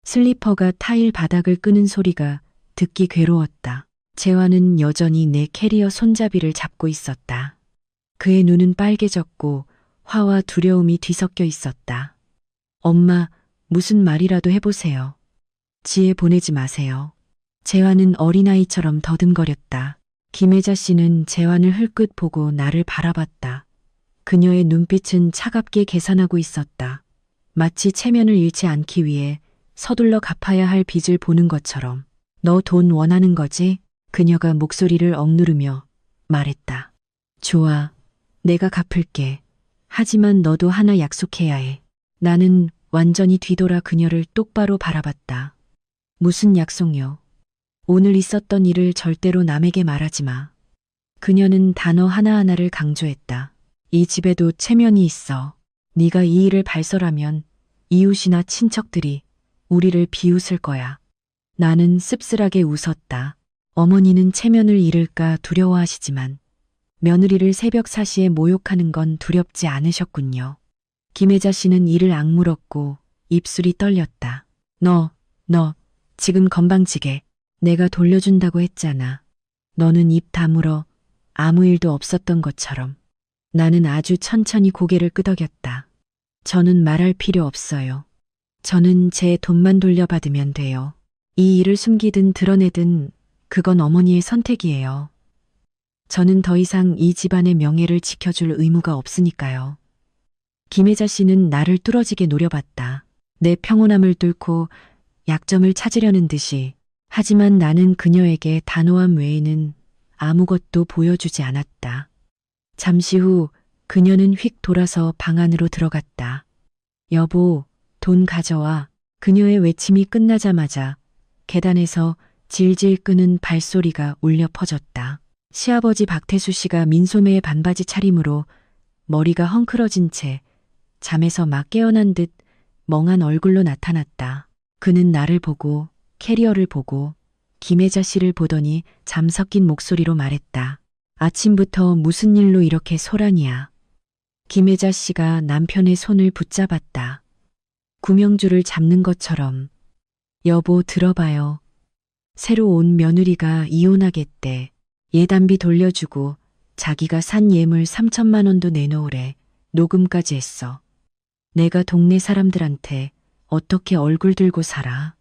슬리퍼가 타일 바닥을 끄는 소리가 듣기 괴로웠다. 재환은 여전히 내 캐리어 손잡이를 잡고 있었다. 그의 눈은 빨개졌고 화와 두려움이 뒤섞여 있었다. 엄마, 무슨 말이라도 해보세요. 지혜 보내지 마세요. 재환은 어린아이처럼 더듬거렸다. 김혜자 씨는 재환을 흘끗 보고 나를 바라봤다. 그녀의 눈빛은 차갑게 계산하고 있었다. 마치 체면을 잃지 않기 위해 서둘러 갚아야 할 빚을 보는 것처럼. 너 돈 원하는 거지? 그녀가 목소리를 억누르며 말했다. 좋아. 내가 갚을게. 하지만 너도 하나 약속해야 해. 나는 완전히 뒤돌아 그녀를 똑바로 바라봤다. 무슨 약속요? 오늘 있었던 일을 절대로 남에게 말하지 마. 그녀는 단어 하나하나를 강조했다. 이 집에도 체면이 있어. 네가 이 일을 발설하면 이웃이나 친척들이 우리를 비웃을 거야. 나는 씁쓸하게 웃었다. 어머니는 체면을 잃을까 두려워하시지만 며느리를 새벽 4시에 모욕하는 건 두렵지 않으셨군요. 김혜자 씨는 이를 악물었고 입술이 떨렸다. 너 지금 건방지게 내가 돌려준다고 했잖아. 너는 입 다물어 아무 일도 없었던 것처럼. 나는 아주 천천히 고개를 끄덕였다. 저는 말할 필요 없어요. 저는 제 돈만 돌려받으면 돼요. 이 일을 숨기든 드러내든 그건 어머니의 선택이에요. 저는 더 이상 이 집안의 명예를 지켜줄 의무가 없으니까요. 김혜자 씨는 나를 뚫어지게 노려봤다. 내 평온함을 뚫고 약점을 찾으려는 듯이. 하지만 나는 그녀에게 단호함 외에는 아무것도 보여주지 않았다. 잠시 후 그녀는 휙 돌아서 방 안으로 들어갔다. 여보, 돈 가져와. 그녀의 외침이 끝나자마자 계단에서 질질 끄는 발소리가 울려 퍼졌다. 시아버지 박태수 씨가 민소매의 반바지 차림으로 머리가 헝클어진 채 잠에서 막 깨어난 듯 멍한 얼굴로 나타났다. 그는 나를 보고 캐리어를 보고 김혜자 씨를 보더니 잠 섞인 목소리로 말했다. 아침부터 무슨 일로 이렇게 소란이야. 김혜자 씨가 남편의 손을 붙잡았다. 구명줄을 잡는 것처럼. 여보 들어봐요. 새로 온 며느리가 이혼하겠대. 예단비 돌려주고 자기가 산 예물 3천만 원도 내놓으래. 녹음까지 했어. 내가 동네 사람들한테 어떻게 얼굴 들고 살아?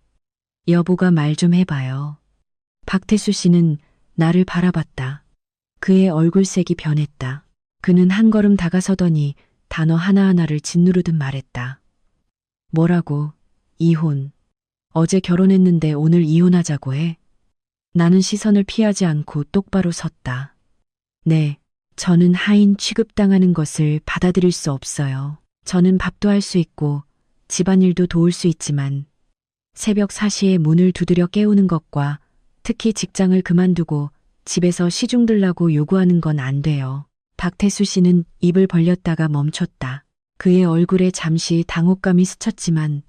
여보가 말 좀 해봐요. 박태수 씨는 나를 바라봤다. 그의 얼굴색이 변했다. 그는 한 걸음 다가서더니 단어 하나하나를 짓누르듯 말했다. 뭐라고? 이혼. 어제 결혼했는데 오늘 이혼하자고 해? 나는 시선을 피하지 않고 똑바로 섰다. 네, 저는 하인 취급당하는 것을 받아들일 수 없어요. 저는 밥도 할 수 있고 집안일도 도울 수 있지만 새벽 4시에 문을 두드려 깨우는 것과 특히 직장을 그만두고 집에서 시중들라고 요구하는 건 안 돼요. 박태수 씨는 입을 벌렸다가 멈췄다. 그의 얼굴에 잠시 당혹감이 스쳤지만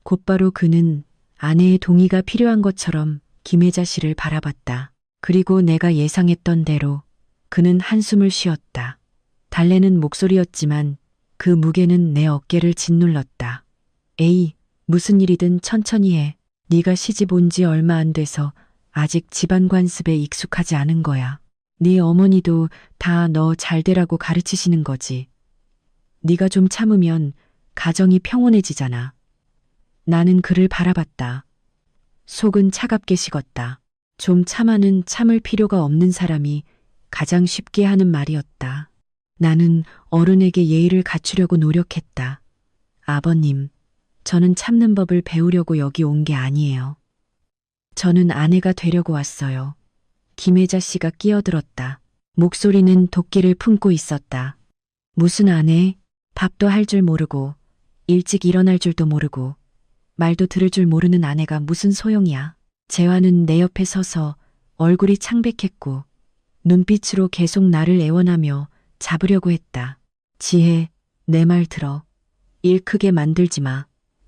곧바로 그는 아내의 동의가 필요한 것처럼 김혜자 씨를 바라봤다. 그리고 내가 예상했던 대로 그는 한숨을 쉬었다. 달래는 목소리였지만 그 무게는 내 어깨를 짓눌렀다. 에이, 무슨 일이든 천천히 해. 네가 시집 온 지 얼마 안 돼서 아직 집안 관습에 익숙하지 않은 거야. 네 어머니도 다 너 잘 되라고 가르치시는 거지. 네가 좀 참으면 가정이 평온해지잖아. 나는 그를 바라봤다. 속은 차갑게 식었다. 좀 참아는 참을 필요가 없는 사람이 가장 쉽게 하는 말이었다. 나는 어른에게 예의를 갖추려고 노력했다. 아버님, 저는 참는 법을 배우려고 여기 온 게 아니에요. 저는 아내가 되려고 왔어요. 김혜자 씨가 끼어들었다. 목소리는 도끼를 품고 있었다. 무슨 아내? 밥도 할 줄 모르고 일찍 일어날 줄도 모르고 말도 들을 줄 모르는 아내가 무슨 소용이야. 재환은 내 옆에 서서 얼굴이 창백했고 눈빛으로 계속 나를 애원하며 잡으려고 했다. 지혜, 내 말 들어. 일 크게 만들지 마.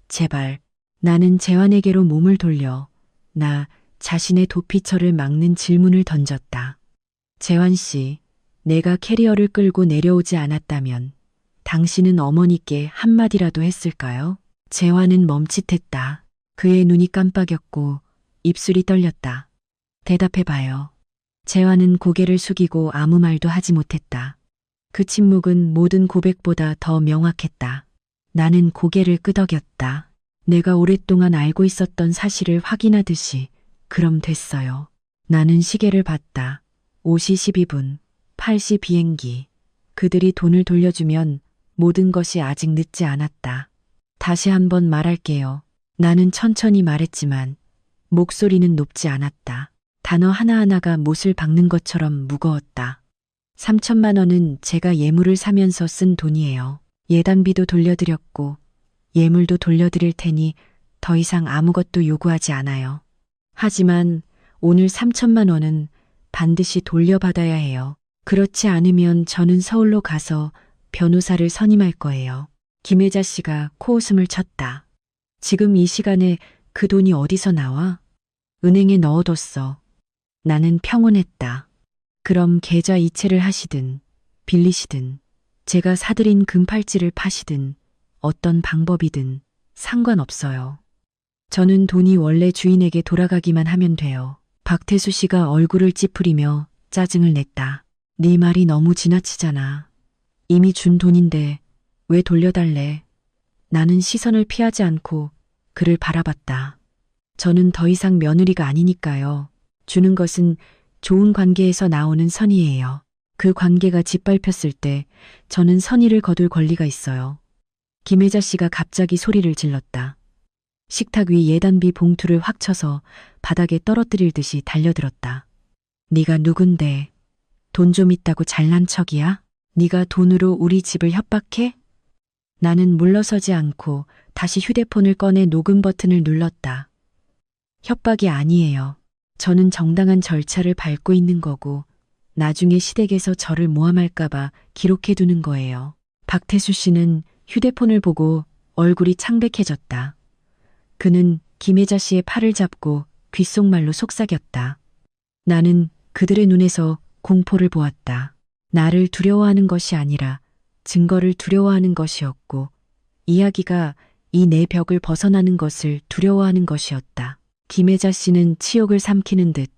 제발. 나는 재환에게로 몸을 돌려 나 자신의 도피처를 막는 질문을 던졌다. 재환 씨, 내가 캐리어를 끌고 내려오지 않았다면 당신은 어머니께 한마디라도 했을까요? 재환은 멈칫했다. 그의 눈이 깜빡였고 입술이 떨렸다. 대답해봐요. 재환은 고개를 숙이고 아무 말도 하지 못했다. 그 침묵은 모든 고백보다 더 명확했다. 나는 고개를 끄덕였다. 내가 오랫동안 알고 있었던 사실을 확인하듯이 그럼 됐어요. 나는 시계를 봤다. 5시 12분, 8시 비행기. 그들이 돈을 돌려주면 모든 것이 아직 늦지 않았다. 다시 한번 말할게요. 나는 천천히 말했지만 목소리는 높지 않았다. 단어 하나하나가 못을 박는 것처럼 무거웠다. 3천만 원은 제가 예물을 사면서 쓴 돈이에요. 예단비도 돌려드렸고 예물도 돌려드릴 테니 더 이상 아무것도 요구하지 않아요. 하지만 오늘 3천만 원은 반드시 돌려받아야 해요. 그렇지 않으면 저는 서울로 가서 변호사를 선임할 거예요. 김혜자 씨가 코웃음을 쳤다. 지금 이 시간에 그 돈이 어디서 나와? 은행에 넣어뒀어. 나는 평온했다. 그럼 계좌 이체를 하시든 빌리시든 제가 사들인 금팔찌를 파시든 어떤 방법이든 상관없어요. 저는 돈이 원래 주인에게 돌아가기만 하면 돼요. 박태수 씨가 얼굴을 찌푸리며 짜증을 냈다. 네 말이 너무 지나치잖아. 이미 준 돈인데 왜 돌려달래? 나는 시선을 피하지 않고 그를 바라봤다. 저는 더 이상 며느리가 아니니까요. 주는 것은 좋은 관계에서 나오는 선의예요. 그 관계가 짓밟혔을 때 저는 선의를 거둘 권리가 있어요. 김혜자 씨가 갑자기 소리를 질렀다. 식탁 위 예단비 봉투를 확 쳐서 바닥에 떨어뜨릴 듯이 달려들었다. 네가 누군데 돈 좀 있다고 잘난 척이야? 네가 돈으로 우리 집을 협박해? 나는 물러서지 않고 다시 휴대폰을 꺼내 녹음 버튼을 눌렀다. 협박이 아니에요. 저는 정당한 절차를 밟고 있는 거고 나중에 시댁에서 저를 모함할까봐 기록해두는 거예요. 박태수 씨는 휴대폰을 보고 얼굴이 창백해졌다. 그는 김혜자 씨의 팔을 잡고 귓속말로 속삭였다. 나는 그들의 눈에서 공포를 보았다. 나를 두려워하는 것이 아니라 증거를 두려워하는 것이었고 이야기가 이 내 벽을 벗어나는 것을 두려워하는 것이었다. 김혜자 씨는 치욕을 삼키는 듯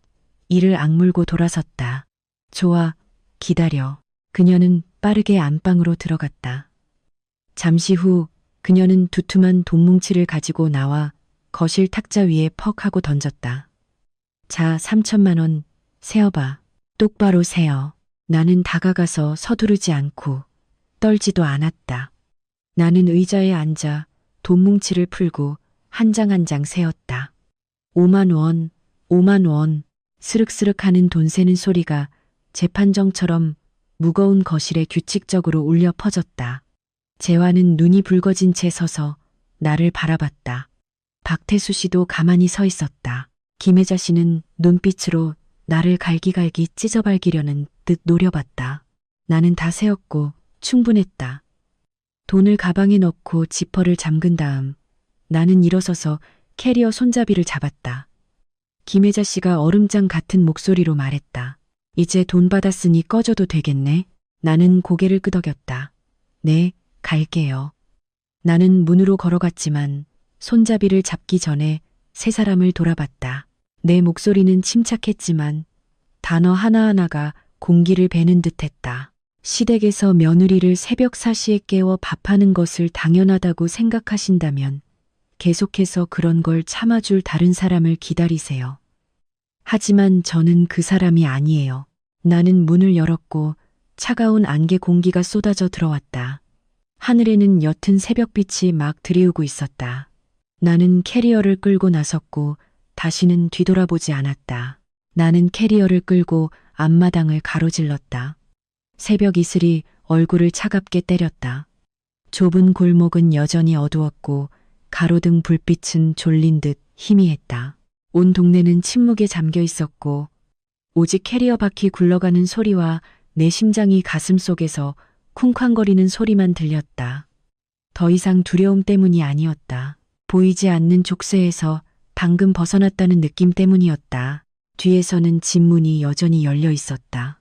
이를 악물고 돌아섰다. 좋아, 기다려. 그녀는 빠르게 안방으로 들어갔다. 잠시 후 그녀는 두툼한 돈뭉치를 가지고 나와 거실 탁자 위에 퍽 하고 던졌다. 자, 3천만 원 세어봐. 똑바로 세어. 나는 다가가서 서두르지 않고 떨지도 않았다. 나는 의자에 앉아 돈뭉치를 풀고 한 장 한 장 세었다. 5만 원, 5만 원, 스륵스륵 하는 돈 세는 소리가 재판정처럼 무거운 거실에 규칙적으로 울려 퍼졌다. 재환은 눈이 붉어진 채 서서 나를 바라봤다. 박태수 씨도 가만히 서 있었다. 김혜자 씨는 눈빛으로 나를 갈기갈기 찢어발기려는 듯 노려봤다. 나는 다 세었고 충분했다. 돈을 가방에 넣고 지퍼를 잠근 다음 나는 일어서서 캐리어 손잡이를 잡았다. 김혜자 씨가 얼음장 같은 목소리로 말했다. 이제 돈 받았으니 꺼져도 되겠네. 나는 고개를 끄덕였다. 네, 갈게요. 나는 문으로 걸어갔지만 손잡이를 잡기 전에 세 사람을 돌아봤다. 내 목소리는 침착했지만 단어 하나하나가 공기를 베는 듯했다. 시댁에서 며느리를 새벽 4시에 깨워 밥하는 것을 당연하다고 생각하신다면 계속해서 그런 걸 참아줄 다른 사람을 기다리세요. 하지만 저는 그 사람이 아니에요. 나는 문을 열었고 차가운 안개 공기가 쏟아져 들어왔다. 하늘에는 옅은 새벽빛이 막 들이우고 있었다. 나는 캐리어를 끌고 나섰고 다시는 뒤돌아보지 않았다. 나는 캐리어를 끌고 앞마당을 가로질렀다. 새벽 이슬이 얼굴을 차갑게 때렸다. 좁은 골목은 여전히 어두웠고 가로등 불빛은 졸린 듯 희미했다. 온 동네는 침묵에 잠겨 있었고 오직 캐리어 바퀴 굴러가는 소리와 내 심장이 가슴 속에서 쿵쾅거리는 소리만 들렸다. 더 이상 두려움 때문이 아니었다. 보이지 않는 족쇄에서 방금 벗어났다는 느낌 때문이었다. 뒤에서는 집 문이 여전히 열려 있었다.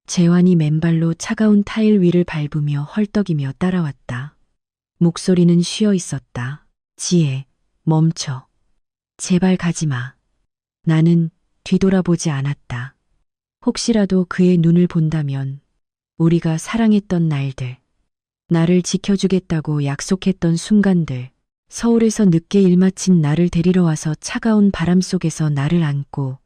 재환이 맨발로 차가운 타일 위를 밟으며 헐떡이며 따라왔다. 목소리는 쉬어 있었다. 지혜, 멈춰. 제발 가지 마. 나는 뒤돌아보지 않았다. 혹시라도 그의 눈을 본다면 우리가 사랑했던 날들, 나를 지켜주겠다고 약속했던 순간들, 서울에서 늦게 일 마친 나를 데리러 와서 차가운 바람 속에서 나를 안고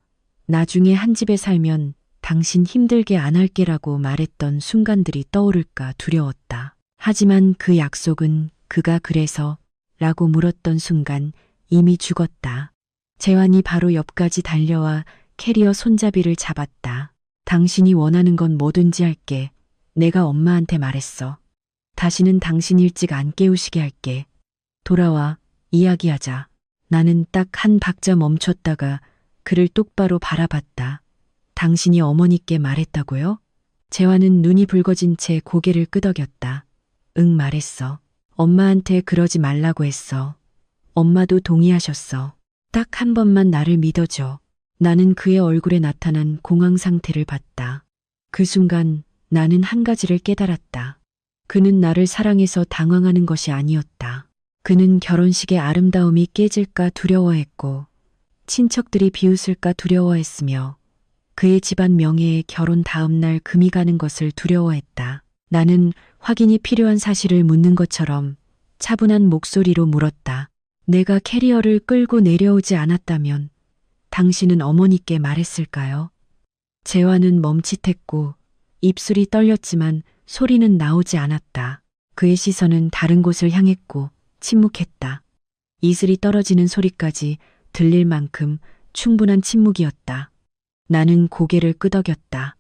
나중에 한 집에 살면 당신 힘들게 안 할게라고 말했던 순간들이 떠오를까 두려웠다. 하지만 그 약속은 그가 그래서 라고 물었던 순간 이미 죽었다. 재환이 바로 옆까지 달려와 캐리어 손잡이를 잡았다. 당신이 원하는 건 뭐든지 할게. 내가 엄마한테 말했어. 다시는 당신 일찍 안 깨우시게 할게. 돌아와, 이야기하자. 나는 딱 한 박자 멈췄다가 그를 똑바로 바라봤다. 당신이 어머니께 말했다고요? 재환은 눈이 붉어진 채 고개를 끄덕였다. 응, 말했어. 엄마한테 그러지 말라고 했어. 엄마도 동의하셨어. 딱 한 번만 나를 믿어줘. 나는 그의 얼굴에 나타난 공황 상태를 봤다. 그 순간 나는 한 가지를 깨달았다. 그는 나를 사랑해서 당황하는 것이 아니었다. 그는 결혼식의 아름다움이 깨질까 두려워했고 친척들이 비웃을까 두려워했으며 그의 집안 명예에 결혼 다음 날 금이 가는 것을 두려워했다. 나는 확인이 필요한 사실을 묻는 것처럼 차분한 목소리로 물었다. 내가 캐리어를 끌고 내려오지 않았다면 당신은 어머니께 말했을까요? 재환은 멈칫했고 입술이 떨렸지만 소리는 나오지 않았다. 그의 시선은 다른 곳을 향했고 침묵했다. 이슬이 떨어지는 소리까지 들릴 만큼 충분한 침묵이었다. 나는 고개를 끄덕였다.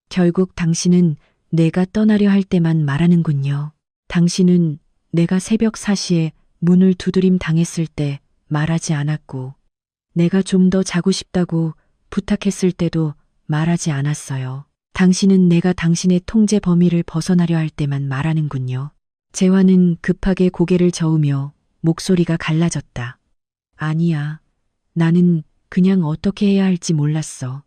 결국 당신은 내가 떠나려 할 때만 말하는군요. 당신은 내가 새벽 4시에 문을 두드림 당했을 때 말하지 않았고 내가 좀 더 자고 싶다고 부탁했을 때도 말하지 않았어요. 당신은 내가 당신의 통제 범위를 벗어나려 할 때만 말하는군요. 재환은 급하게 고개를 저으며 목소리가 갈라졌다. 아니야. 나는 그냥 어떻게 해야 할지 몰랐어.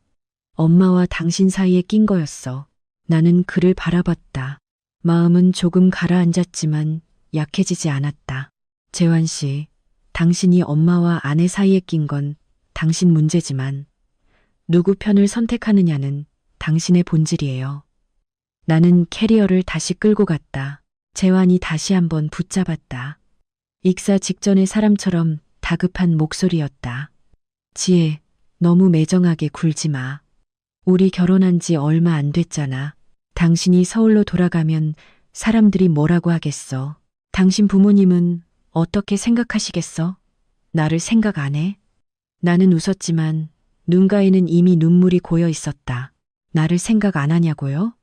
엄마와 당신 사이에 낀 거였어. 나는 그를 바라봤다. 마음은 조금 가라앉았지만 약해지지 않았다. 재환 씨, 당신이 엄마와 아내 사이에 낀 건 당신 문제지만 누구 편을 선택하느냐는 당신의 본질이에요. 나는 캐리어를 다시 끌고 갔다. 재환이 다시 한번 붙잡았다. 익사 직전의 사람처럼 다급한 목소리였다. 지혜, 너무 매정하게 굴지 마. 우리 결혼한 지 얼마 안 됐잖아. 당신이 서울로 돌아가면 사람들이 뭐라고 하겠어. 당신 부모님은 어떻게 생각하시겠어? 나를 생각 안 해? 나는 웃었지만 눈가에는 이미 눈물이 고여 있었다. 나를 생각 안 하냐고요?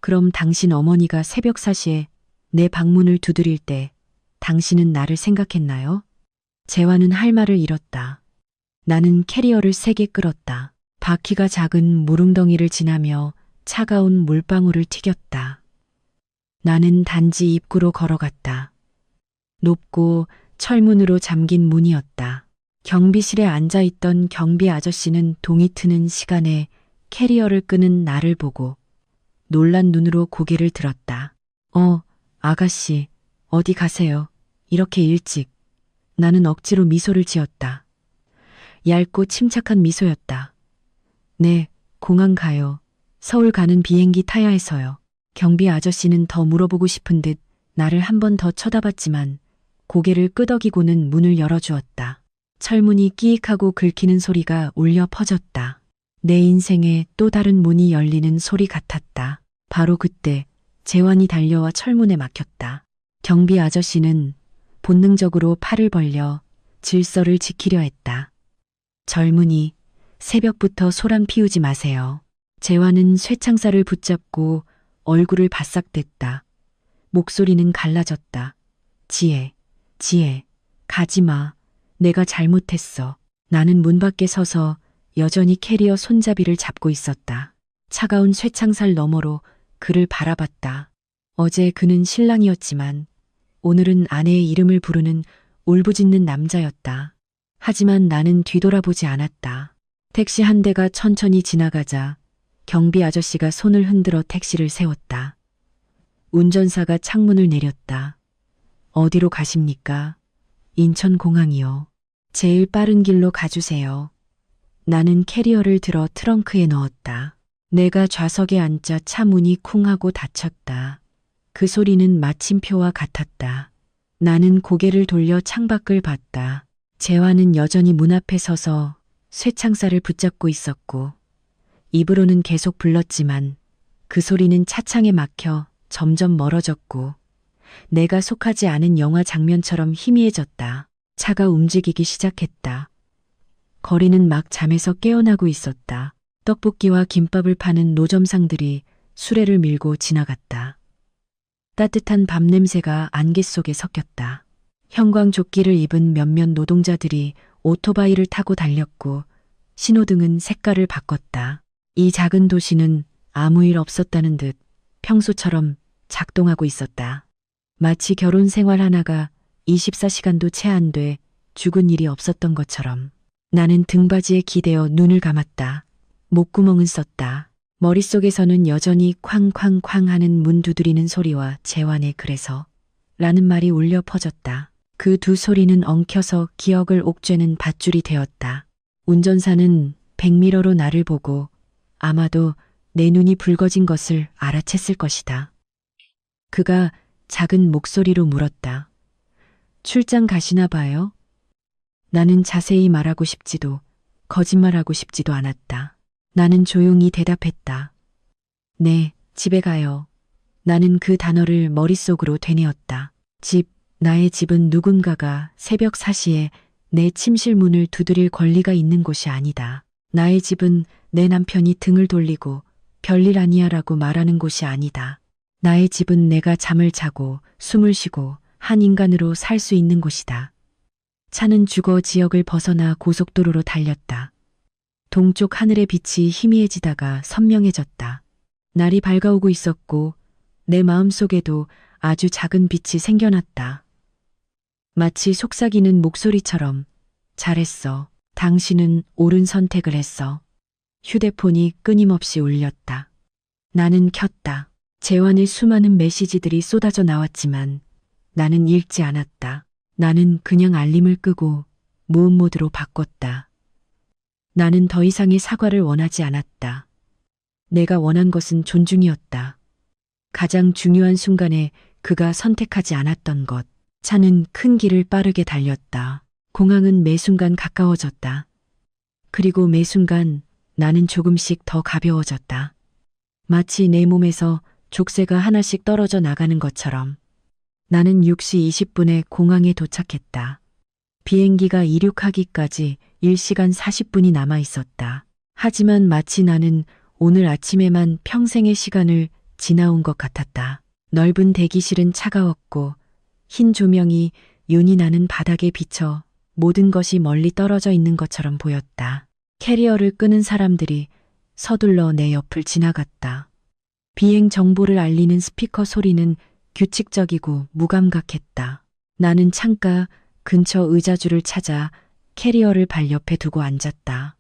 그럼 당신 어머니가 새벽 4시에 내 방문을 두드릴 때 당신은 나를 생각했나요? 재환은 할 말을 잃었다. 나는 캐리어를 세게 끌었다. 바퀴가 작은 무릉덩이를 지나며 차가운 물방울을 튀겼다. 나는 단지 입구로 걸어갔다. 높고 철문으로 잠긴 문이었다. 경비실에 앉아있던 경비 아저씨는 동이 트는 시간에 캐리어를 끄는 나를 보고 놀란 눈으로 고개를 들었다. 아가씨, 어디 가세요? 이렇게 일찍. 나는 억지로 미소를 지었다. 얇고 침착한 미소였다. 네, 공항 가요. 서울 가는 비행기 타야 해서요. 경비 아저씨는 더 물어보고 싶은 듯 나를 한 번 더 쳐다봤지만 고개를 끄덕이고는 문을 열어주었다. 철문이 끼익하고 긁히는 소리가 울려 퍼졌다. 내 인생에 또 다른 문이 열리는 소리 같았다. 바로 그때 재환이 달려와 철문에 막혔다. 경비 아저씨는 본능적으로 팔을 벌려 질서를 지키려 했다. 젊은이, 새벽부터 소란 피우지 마세요. 재환은 쇠창살을 붙잡고 얼굴을 바싹댔다. 목소리는 갈라졌다. 지혜, 가지마. 내가 잘못했어. 나는 문 밖에 서서 여전히 캐리어 손잡이를 잡고 있었다. 차가운 쇠창살 너머로 그를 바라봤다. 어제 그는 신랑이었지만 오늘은 아내의 이름을 부르는 울부짖는 남자였다. 하지만 나는 뒤돌아보지 않았다. 택시 한 대가 천천히 지나가자 경비 아저씨가 손을 흔들어 택시를 세웠다. 운전사가 창문을 내렸다. 어디로 가십니까? 인천공항이요. 제일 빠른 길로 가주세요. 나는 캐리어를 들어 트렁크에 넣었다. 내가 좌석에 앉자 차 문이 쿵 하고 닫혔다. 그 소리는 마침표와 같았다. 나는 고개를 돌려 창밖을 봤다. 재환은 여전히 문 앞에 서서 쇠창살을 붙잡고 있었고 입으로는 계속 불렀지만 그 소리는 차창에 막혀 점점 멀어졌고 내가 속하지 않은 영화 장면처럼 희미해졌다. 차가 움직이기 시작했다. 거리는 막 잠에서 깨어나고 있었다. 떡볶이와 김밥을 파는 노점상들이 수레를 밀고 지나갔다. 따뜻한 밤 냄새가 안개 속에 섞였다. 형광조끼를 입은 몇몇 노동자들이 오토바이를 타고 달렸고 신호등은 색깔을 바꿨다. 이 작은 도시는 아무 일 없었다는 듯 평소처럼 작동하고 있었다. 마치 결혼 생활 하나가 24시간도 채 안 돼 죽은 일이 없었던 것처럼. 나는 등받이에 기대어 눈을 감았다. 목구멍은 썼다. 머릿속에서는 여전히 쾅쾅쾅 하는 문 두드리는 소리와 재환의 그래서 라는 말이 울려 퍼졌다. 그 두 소리는 엉켜서 기억을 옥죄는 밧줄이 되었다. 운전사는 백미러로 나를 보고 아마도 내 눈이 붉어진 것을 알아챘을 것이다. 그가 작은 목소리로 물었다. 출장 가시나 봐요? 나는 자세히 말하고 싶지도 거짓말하고 싶지도 않았다. 나는 조용히 대답했다. 네, 집에 가요. 나는 그 단어를 머릿속으로 되뇌었다. 집, 나의 집은 누군가가 새벽 4시에 내 침실 문을 두드릴 권리가 있는 곳이 아니다. 나의 집은 내 남편이 등을 돌리고 별일 아니야라고 말하는 곳이 아니다. 나의 집은 내가 잠을 자고 숨을 쉬고 한 인간으로 살 수 있는 곳이다. 차는 주거 지역을 벗어나 고속도로로 달렸다. 동쪽 하늘의 빛이 희미해지다가 선명해졌다. 날이 밝아오고 있었고 내 마음속에도 아주 작은 빛이 생겨났다. 마치 속삭이는 목소리처럼 잘했어. 당신은 옳은 선택을 했어. 휴대폰이 끊임없이 울렸다. 나는 켰다. 재환의 수많은 메시지들이 쏟아져 나왔지만 나는 읽지 않았다. 나는 그냥 알림을 끄고 무음 모드로 바꿨다. 나는 더 이상의 사과를 원하지 않았다. 내가 원한 것은 존중이었다. 가장 중요한 순간에 그가 선택하지 않았던 것. 차는 큰 길을 빠르게 달렸다. 공항은 매 순간 가까워졌다. 그리고 매 순간 나는 조금씩 더 가벼워졌다. 마치 내 몸에서 족쇄가 하나씩 떨어져 나가는 것처럼. 나는 6시 20분에 공항에 도착했다. 비행기가 이륙하기까지 1시간 40분이 남아 있었다. 하지만 마치 나는 오늘 아침에만 평생의 시간을 지나온 것 같았다. 넓은 대기실은 차가웠고 흰 조명이 윤이 나는 바닥에 비쳐 모든 것이 멀리 떨어져 있는 것처럼 보였다. 캐리어를 끄는 사람들이 서둘러 내 옆을 지나갔다. 비행 정보를 알리는 스피커 소리는 규칙적이고 무감각했다. 나는 창가 근처 의자줄을 찾아 캐리어를 발 옆에 두고 앉았다.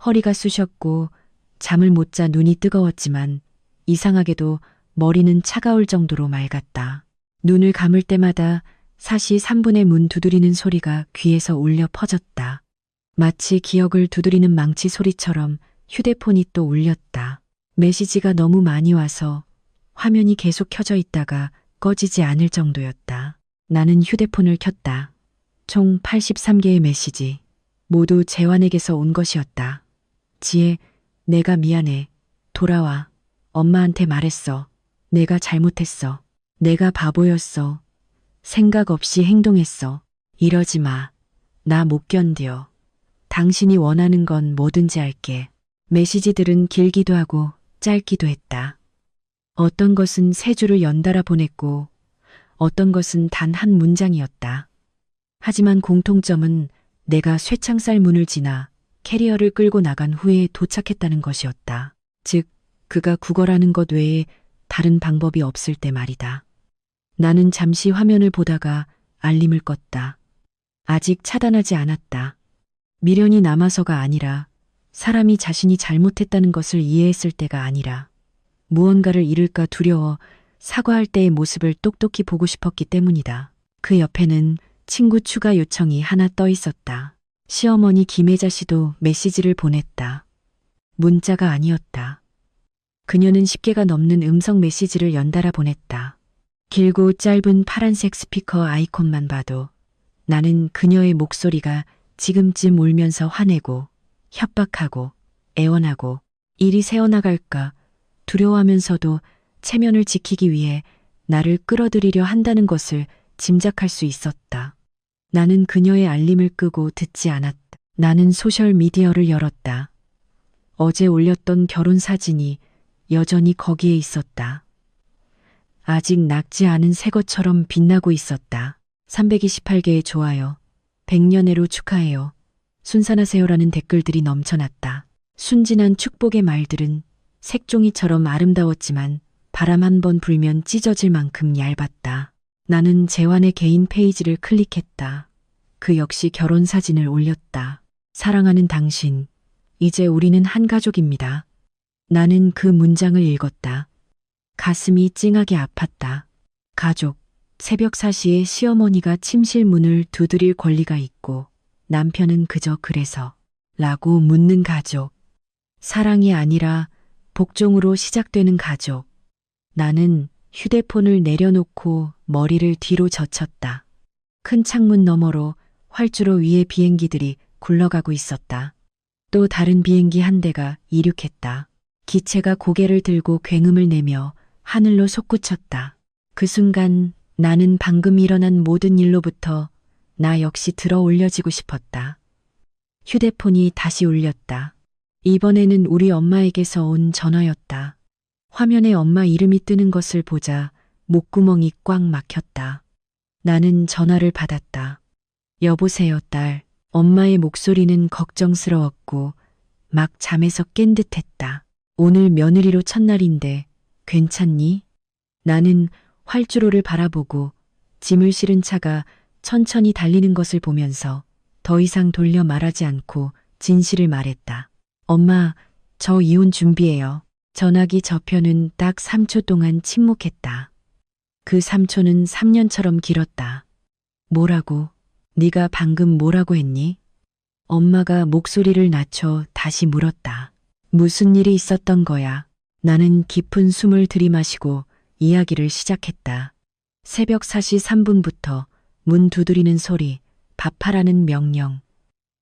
허리가 쑤셨고 잠을 못 자 눈이 뜨거웠지만 이상하게도 머리는 차가울 정도로 맑았다. 눈을 감을 때마다 사시 3분의 문 두드리는 소리가 귀에서 울려 퍼졌다. 마치 기억을 두드리는 망치 소리처럼 휴대폰이 또 울렸다. 메시지가 너무 많이 와서 화면이 계속 켜져 있다가 꺼지지 않을 정도였다. 나는 휴대폰을 켰다. 총 83개의 메시지. 모두 재환에게서 온 것이었다. 지혜, 내가 미안해. 돌아와. 엄마한테 말했어. 내가 잘못했어. 내가 바보였어. 생각 없이 행동했어. 이러지 마. 나 못 견뎌. 당신이 원하는 건 뭐든지 할게. 메시지들은 길기도 하고 짧기도 했다. 어떤 것은 세 줄을 연달아 보냈고 어떤 것은 단 한 문장이었다. 하지만 공통점은 내가 쇠창살 문을 지나 캐리어를 끌고 나간 후에 도착했다는 것이었다. 즉, 그가 구걸하는 것 외에 다른 방법이 없을 때 말이다. 나는 잠시 화면을 보다가 알림을 껐다. 아직 차단하지 않았다. 미련이 남아서가 아니라 사람이 자신이 잘못했다는 것을 이해했을 때가 아니라 무언가를 잃을까 두려워 사과할 때의 모습을 똑똑히 보고 싶었기 때문이다. 그 옆에는 친구 추가 요청이 하나 떠 있었다. 시어머니 김혜자 씨도 메시지를 보냈다. 문자가 아니었다. 그녀는 10개가 넘는 음성 메시지를 연달아 보냈다. 길고 짧은 파란색 스피커 아이콘만 봐도 나는 그녀의 목소리가 지금쯤 울면서 화내고 협박하고 애원하고 일이 새어나갈까 두려워하면서도 체면을 지키기 위해 나를 끌어들이려 한다는 것을 짐작할 수 있었다. 나는 그녀의 알림을 끄고 듣지 않았다. 나는 소셜미디어를 열었다. 어제 올렸던 결혼 사진이 여전히 거기에 있었다. 아직 낡지 않은 새 것처럼 빛나고 있었다. 328개의 좋아요. 100년애로 축하해요. 순산하세요라는 댓글들이 넘쳐났다. 순진한 축복의 말들은 색종이처럼 아름다웠지만 바람 한 번 불면 찢어질 만큼 얇았다. 나는 재환의 개인 페이지를 클릭했다. 그 역시 결혼 사진을 올렸다. 사랑하는 당신, 이제 우리는 한 가족입니다. 나는 그 문장을 읽었다. 가슴이 찡하게 아팠다. 가족, 새벽 4시에 시어머니가 침실 문을 두드릴 권리가 있고 남편은 그저 그래서 라고 묻는 가족. 사랑이 아니라 복종으로 시작되는 가족. 나는 휴대폰을 내려놓고 머리를 뒤로 젖혔다. 큰 창문 너머로 활주로 위에 비행기들이 굴러가고 있었다. 또 다른 비행기 한 대가 이륙했다. 기체가 고개를 들고 굉음을 내며 하늘로 솟구쳤다. 그 순간 나는 방금 일어난 모든 일로부터 나 역시 들어 올려지고 싶었다. 휴대폰이 다시 울렸다. 이번에는 우리 엄마에게서 온 전화였다. 화면에 엄마 이름이 뜨는 것을 보자 목구멍이 꽉 막혔다. 나는 전화를 받았다. 여보세요, 딸. 엄마의 목소리는 걱정스러웠고 막 잠에서 깬 듯했다. 오늘 며느리로 첫날인데 괜찮니? 나는 활주로를 바라보고 짐을 실은 차가 천천히 달리는 것을 보면서 더 이상 돌려 말하지 않고 진실을 말했다. 엄마, 저 이혼 준비해요. 전화기 저편은 딱 3초 동안 침묵했다. 그 3초는 3년처럼 길었다. 뭐라고? 네가 방금 뭐라고 했니? 엄마가 목소리를 낮춰 다시 물었다. 무슨 일이 있었던 거야? 나는 깊은 숨을 들이마시고 이야기를 시작했다. 새벽 4시 3분부터 문 두드리는 소리, 밥하라는 명령.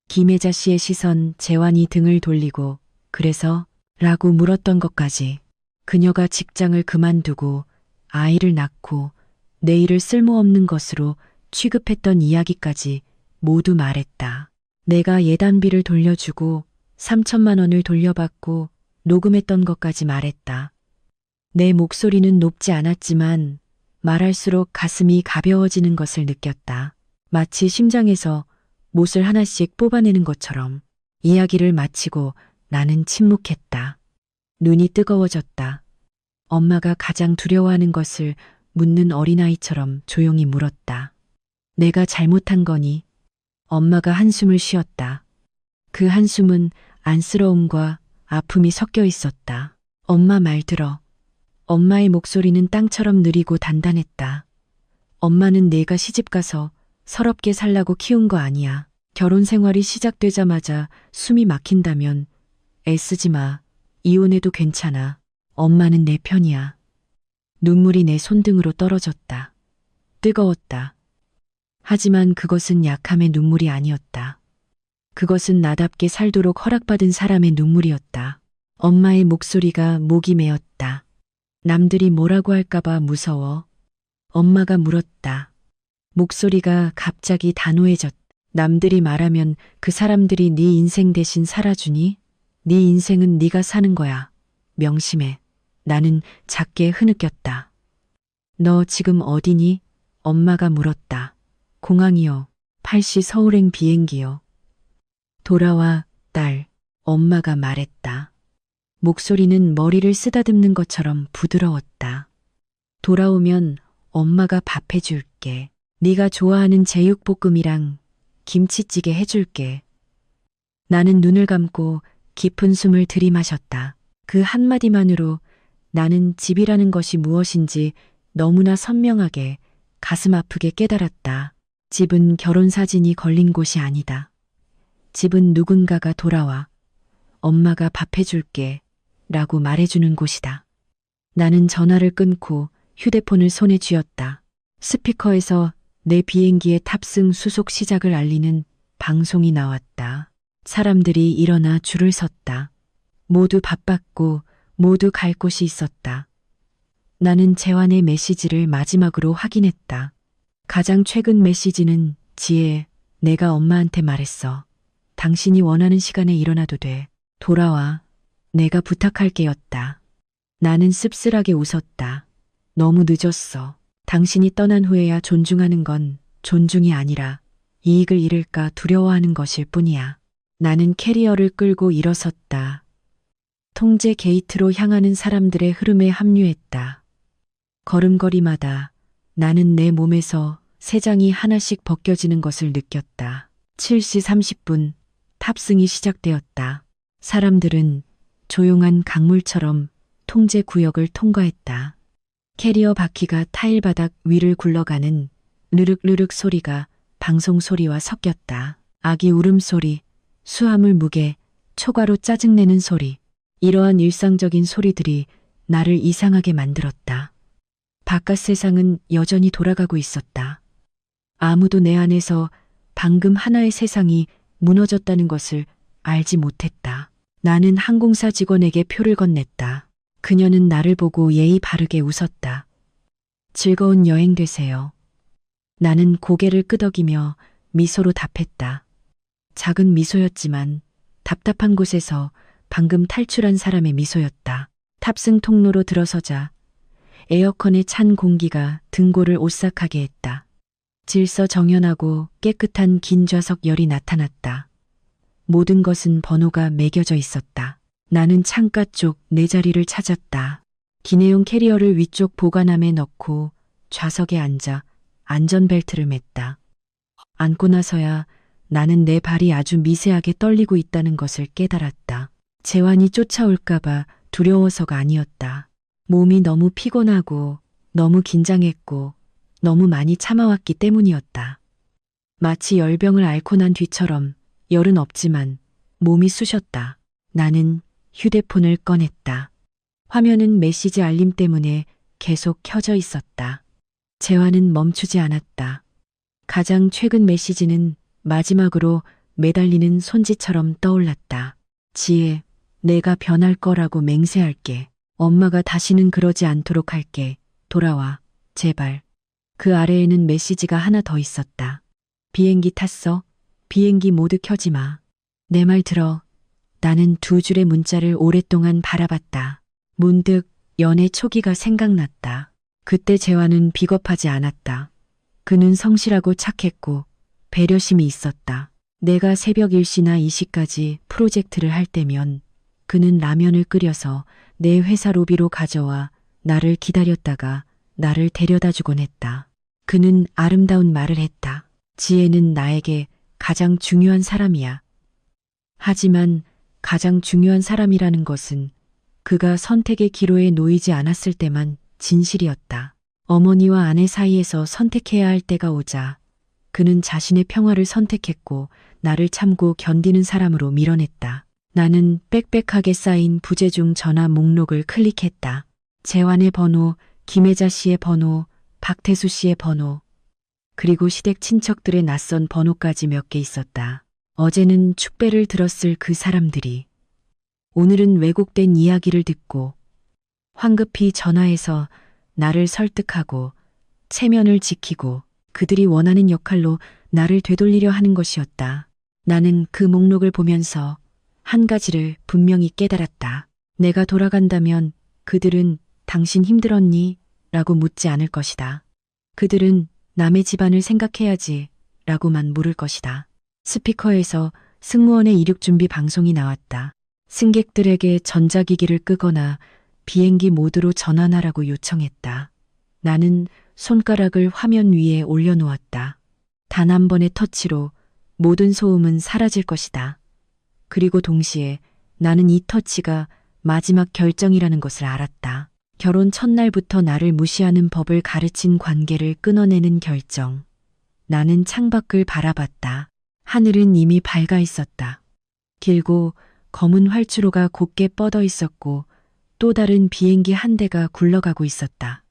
김혜자 씨의 시선, 재환이 등을 돌리고 그래서? 라고 물었던 것까지. 그녀가 직장을 그만두고 아이를 낳고 내 일을 쓸모없는 것으로 취급했던 이야기까지 모두 말했다. 내가 예단비를 돌려주고 3천만 원을 돌려받고 녹음했던 것까지 말했다. 내 목소리는 높지 않았지만 말할수록 가슴이 가벼워지는 것을 느꼈다. 마치 심장에서 못을 하나씩 뽑아내는 것처럼. 이야기를 마치고 나는 침묵했다. 눈이 뜨거워졌다. 엄마가 가장 두려워하는 것을 묻는 어린아이처럼 조용히 물었다. 내가 잘못한 거니? 엄마가 한숨을 쉬었다. 그 한숨은 안쓰러움과 아픔이 섞여 있었다. 엄마 말 들어. 엄마의 목소리는 땅처럼 느리고 단단했다. 엄마는 내가 시집가서 서럽게 살라고 키운 거 아니야. 결혼 생활이 시작되자마자 숨이 막힌다면 애쓰지 마. 이혼해도 괜찮아. 엄마는 내 편이야. 눈물이 내 손등으로 떨어졌다. 뜨거웠다. 하지만 그것은 약함의 눈물이 아니었다. 그것은 나답게 살도록 허락받은 사람의 눈물이었다. 엄마의 목소리가 목이 메었다. 남들이 뭐라고 할까봐 무서워. 엄마가 물었다. 목소리가 갑자기 단호해졌다. 남들이 말하면 그 사람들이 네 인생 대신 살아주니? 네 인생은 네가 사는 거야. 명심해. 나는 작게 흐느꼈다. 너 지금 어디니? 엄마가 물었다. 공항이요. 8시 서울행 비행기요. 돌아와, 딸. 엄마가 말했다. 목소리는 머리를 쓰다듬는 것처럼 부드러웠다. 돌아오면 엄마가 밥 해줄게. 네가 좋아하는 제육볶음이랑 김치찌개 해줄게. 나는 눈을 감고 깊은 숨을 들이마셨다. 그 한마디만으로 나는 집이라는 것이 무엇인지 너무나 선명하게 가슴 아프게 깨달았다. 집은 결혼 사진이 걸린 곳이 아니다. 집은 누군가가 돌아와 엄마가 밥 해줄게 라고 말해주는 곳이다. 나는 전화를 끊고 휴대폰을 손에 쥐었다. 스피커에서 내 비행기의 탑승 수속 시작을 알리는 방송이 나왔다. 사람들이 일어나 줄을 섰다. 모두 바빴고 모두 갈 곳이 있었다. 나는 재환의 메시지를 마지막으로 확인했다. 가장 최근 메시지는 지혜, 내가 엄마한테 말했어. 당신이 원하는 시간에 일어나도 돼. 돌아와. 내가 부탁할게였다. 나는 씁쓸하게 웃었다. 너무 늦었어. 당신이 떠난 후에야 존중하는 건 존중이 아니라 이익을 잃을까 두려워하는 것일 뿐이야. 나는 캐리어를 끌고 일어섰다. 통제 게이트로 향하는 사람들의 흐름에 합류했다. 걸음걸이마다 나는 내 몸에서 세 장이 하나씩 벗겨지는 것을 느꼈다. 7시 30분 탑승이 시작되었다. 사람들은 조용한 강물처럼 통제 구역을 통과했다. 캐리어 바퀴가 타일 바닥 위를 굴러가는 느륵느륵 소리가 방송 소리와 섞였다. 아기 울음소리, 수화물 무게, 초가로 짜증내는 소리. 이러한 일상적인 소리들이 나를 이상하게 만들었다. 바깥 세상은 여전히 돌아가고 있었다. 아무도 내 안에서 방금 하나의 세상이 무너졌다는 것을 알지 못했다. 나는 항공사 직원에게 표를 건넸다. 그녀는 나를 보고 예의 바르게 웃었다. 즐거운 여행 되세요. 나는 고개를 끄덕이며 미소로 답했다. 작은 미소였지만 답답한 곳에서 방금 탈출한 사람의 미소였다. 탑승 통로로 들어서자 에어컨의 찬 공기가 등골을 오싹하게 했다. 질서 정연하고 깨끗한 긴 좌석 열이 나타났다. 모든 것은 번호가 매겨져 있었다. 나는 창가 쪽 내 자리를 찾았다. 기내용 캐리어를 위쪽 보관함에 넣고 좌석에 앉아 안전벨트를 맸다. 앉고 나서야 나는 내 발이 아주 미세하게 떨리고 있다는 것을 깨달았다. 재환이 쫓아올까봐 두려워서가 아니었다. 몸이 너무 피곤하고 너무 긴장했고 너무 많이 참아왔기 때문이었다. 마치 열병을 앓고 난 뒤처럼 열은 없지만 몸이 쑤셨다. 나는 휴대폰을 꺼냈다. 화면은 메시지 알림 때문에 계속 켜져 있었다. 재환은 멈추지 않았다. 가장 최근 메시지는 마지막으로 매달리는 손짓처럼 떠올랐다. 지혜, 내가 변할 거라고 맹세할게. 엄마가 다시는 그러지 않도록 할게. 돌아와. 제발. 그 아래에는 메시지가 하나 더 있었다. 비행기 탔어? 비행기 모두 켜지 마. 내 말 들어. 나는 두 줄의 문자를 오랫동안 바라봤다. 문득 연애 초기가 생각났다. 그때 재환은 비겁하지 않았다. 그는 성실하고 착했고 배려심이 있었다. 내가 새벽 1시나 2시까지 프로젝트를 할 때면 그는 라면을 끓여서 내 회사 로비로 가져와 나를 기다렸다가 나를 데려다 주곤 했다. 그는 아름다운 말을 했다. 지혜는 나에게 가장 중요한 사람이야. 하지만 가장 중요한 사람이라는 것은 그가 선택의 기로에 놓이지 않았을 때만 진실이었다. 어머니와 아내 사이에서 선택해야 할 때가 오자 그는 자신의 평화를 선택했고 나를 참고 견디는 사람으로 밀어냈다. 나는 빽빽하게 쌓인 부재중 전화 목록을 클릭했다. 재환의 번호, 김혜자 씨의 번호, 박태수 씨의 번호, 그리고 시댁 친척들의 낯선 번호까지 몇 개 있었다. 어제는 축배를 들었을 그 사람들이 오늘은 왜곡된 이야기를 듣고 황급히 전화해서 나를 설득하고 체면을 지키고 그들이 원하는 역할로 나를 되돌리려 하는 것이었다. 나는 그 목록을 보면서 한 가지를 분명히 깨달았다. 내가 돌아간다면 그들은 당신 힘들었니? 라고 묻지 않을 것이다. 그들은 남의 집안을 생각해야지 라고만 물을 것이다. 스피커에서 승무원의 이륙 준비 방송이 나왔다. 승객들에게 전자기기를 끄거나 비행기 모드로 전환하라고 요청했다. 나는 손가락을 화면 위에 올려놓았다. 단 한 번의 터치로 모든 소음은 사라질 것이다. 그리고 동시에 나는 이 터치가 마지막 결정이라는 것을 알았다. 결혼 첫날부터 나를 무시하는 법을 가르친 관계를 끊어내는 결정. 나는 창밖을 바라봤다. 하늘은 이미 밝아 있었다. 길고 검은 활주로가 곱게 뻗어 있었고 또 다른 비행기 한 대가 굴러가고 있었다.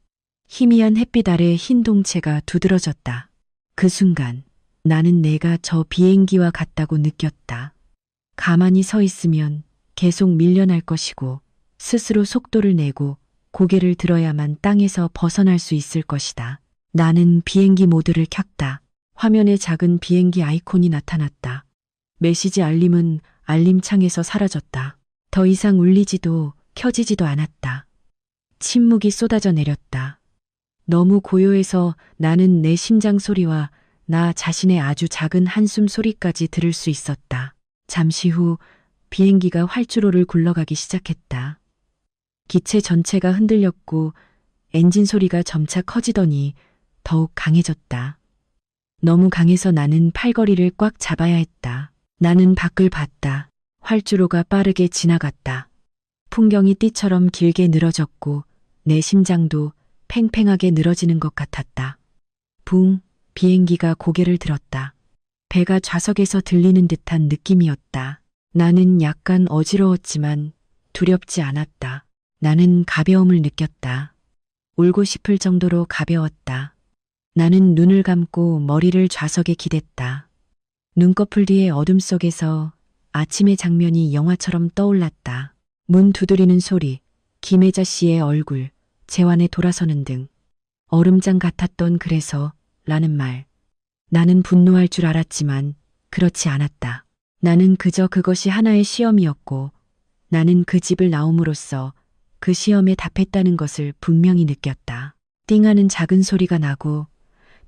희미한 햇빛 아래 흰 동체가 두드러졌다. 그 순간 나는 내가 저 비행기와 같다고 느꼈다. 가만히 서 있으면 계속 밀려날 것이고 스스로 속도를 내고 고개를 들어야만 땅에서 벗어날 수 있을 것이다. 나는 비행기 모드를 켰다. 화면에 작은 비행기 아이콘이 나타났다. 메시지 알림은 알림창에서 사라졌다. 더 이상 울리지도 켜지지도 않았다. 침묵이 쏟아져 내렸다. 너무 고요해서 나는 내 심장 소리와 나 자신의 아주 작은 한숨 소리까지 들을 수 있었다. 잠시 후 비행기가 활주로를 굴러가기 시작했다. 기체 전체가 흔들렸고 엔진 소리가 점차 커지더니 더욱 강해졌다. 너무 강해서 나는 팔걸이를 꽉 잡아야 했다. 나는 밖을 봤다. 활주로가 빠르게 지나갔다. 풍경이 띠처럼 길게 늘어졌고 내 심장도 팽팽하게 늘어지는 것 같았다. 붕, 비행기가 고개를 들었다. 배가 좌석에서 들리는 듯한 느낌이었다. 나는 약간 어지러웠지만 두렵지 않았다. 나는 가벼움을 느꼈다. 울고 싶을 정도로 가벼웠다. 나는 눈을 감고 머리를 좌석에 기댔다. 눈꺼풀 뒤의 어둠 속에서 아침의 장면이 영화처럼 떠올랐다. 문 두드리는 소리, 김혜자 씨의 얼굴, 재환에 돌아서는 등. 얼음장 같았던 그래서 라는 말. 나는 분노할 줄 알았지만 그렇지 않았다. 나는 그저 그것이 하나의 시험이었고 나는 그 집을 나옴으로써 그 시험에 답했다는 것을 분명히 느꼈다. 띵하는 작은 소리가 나고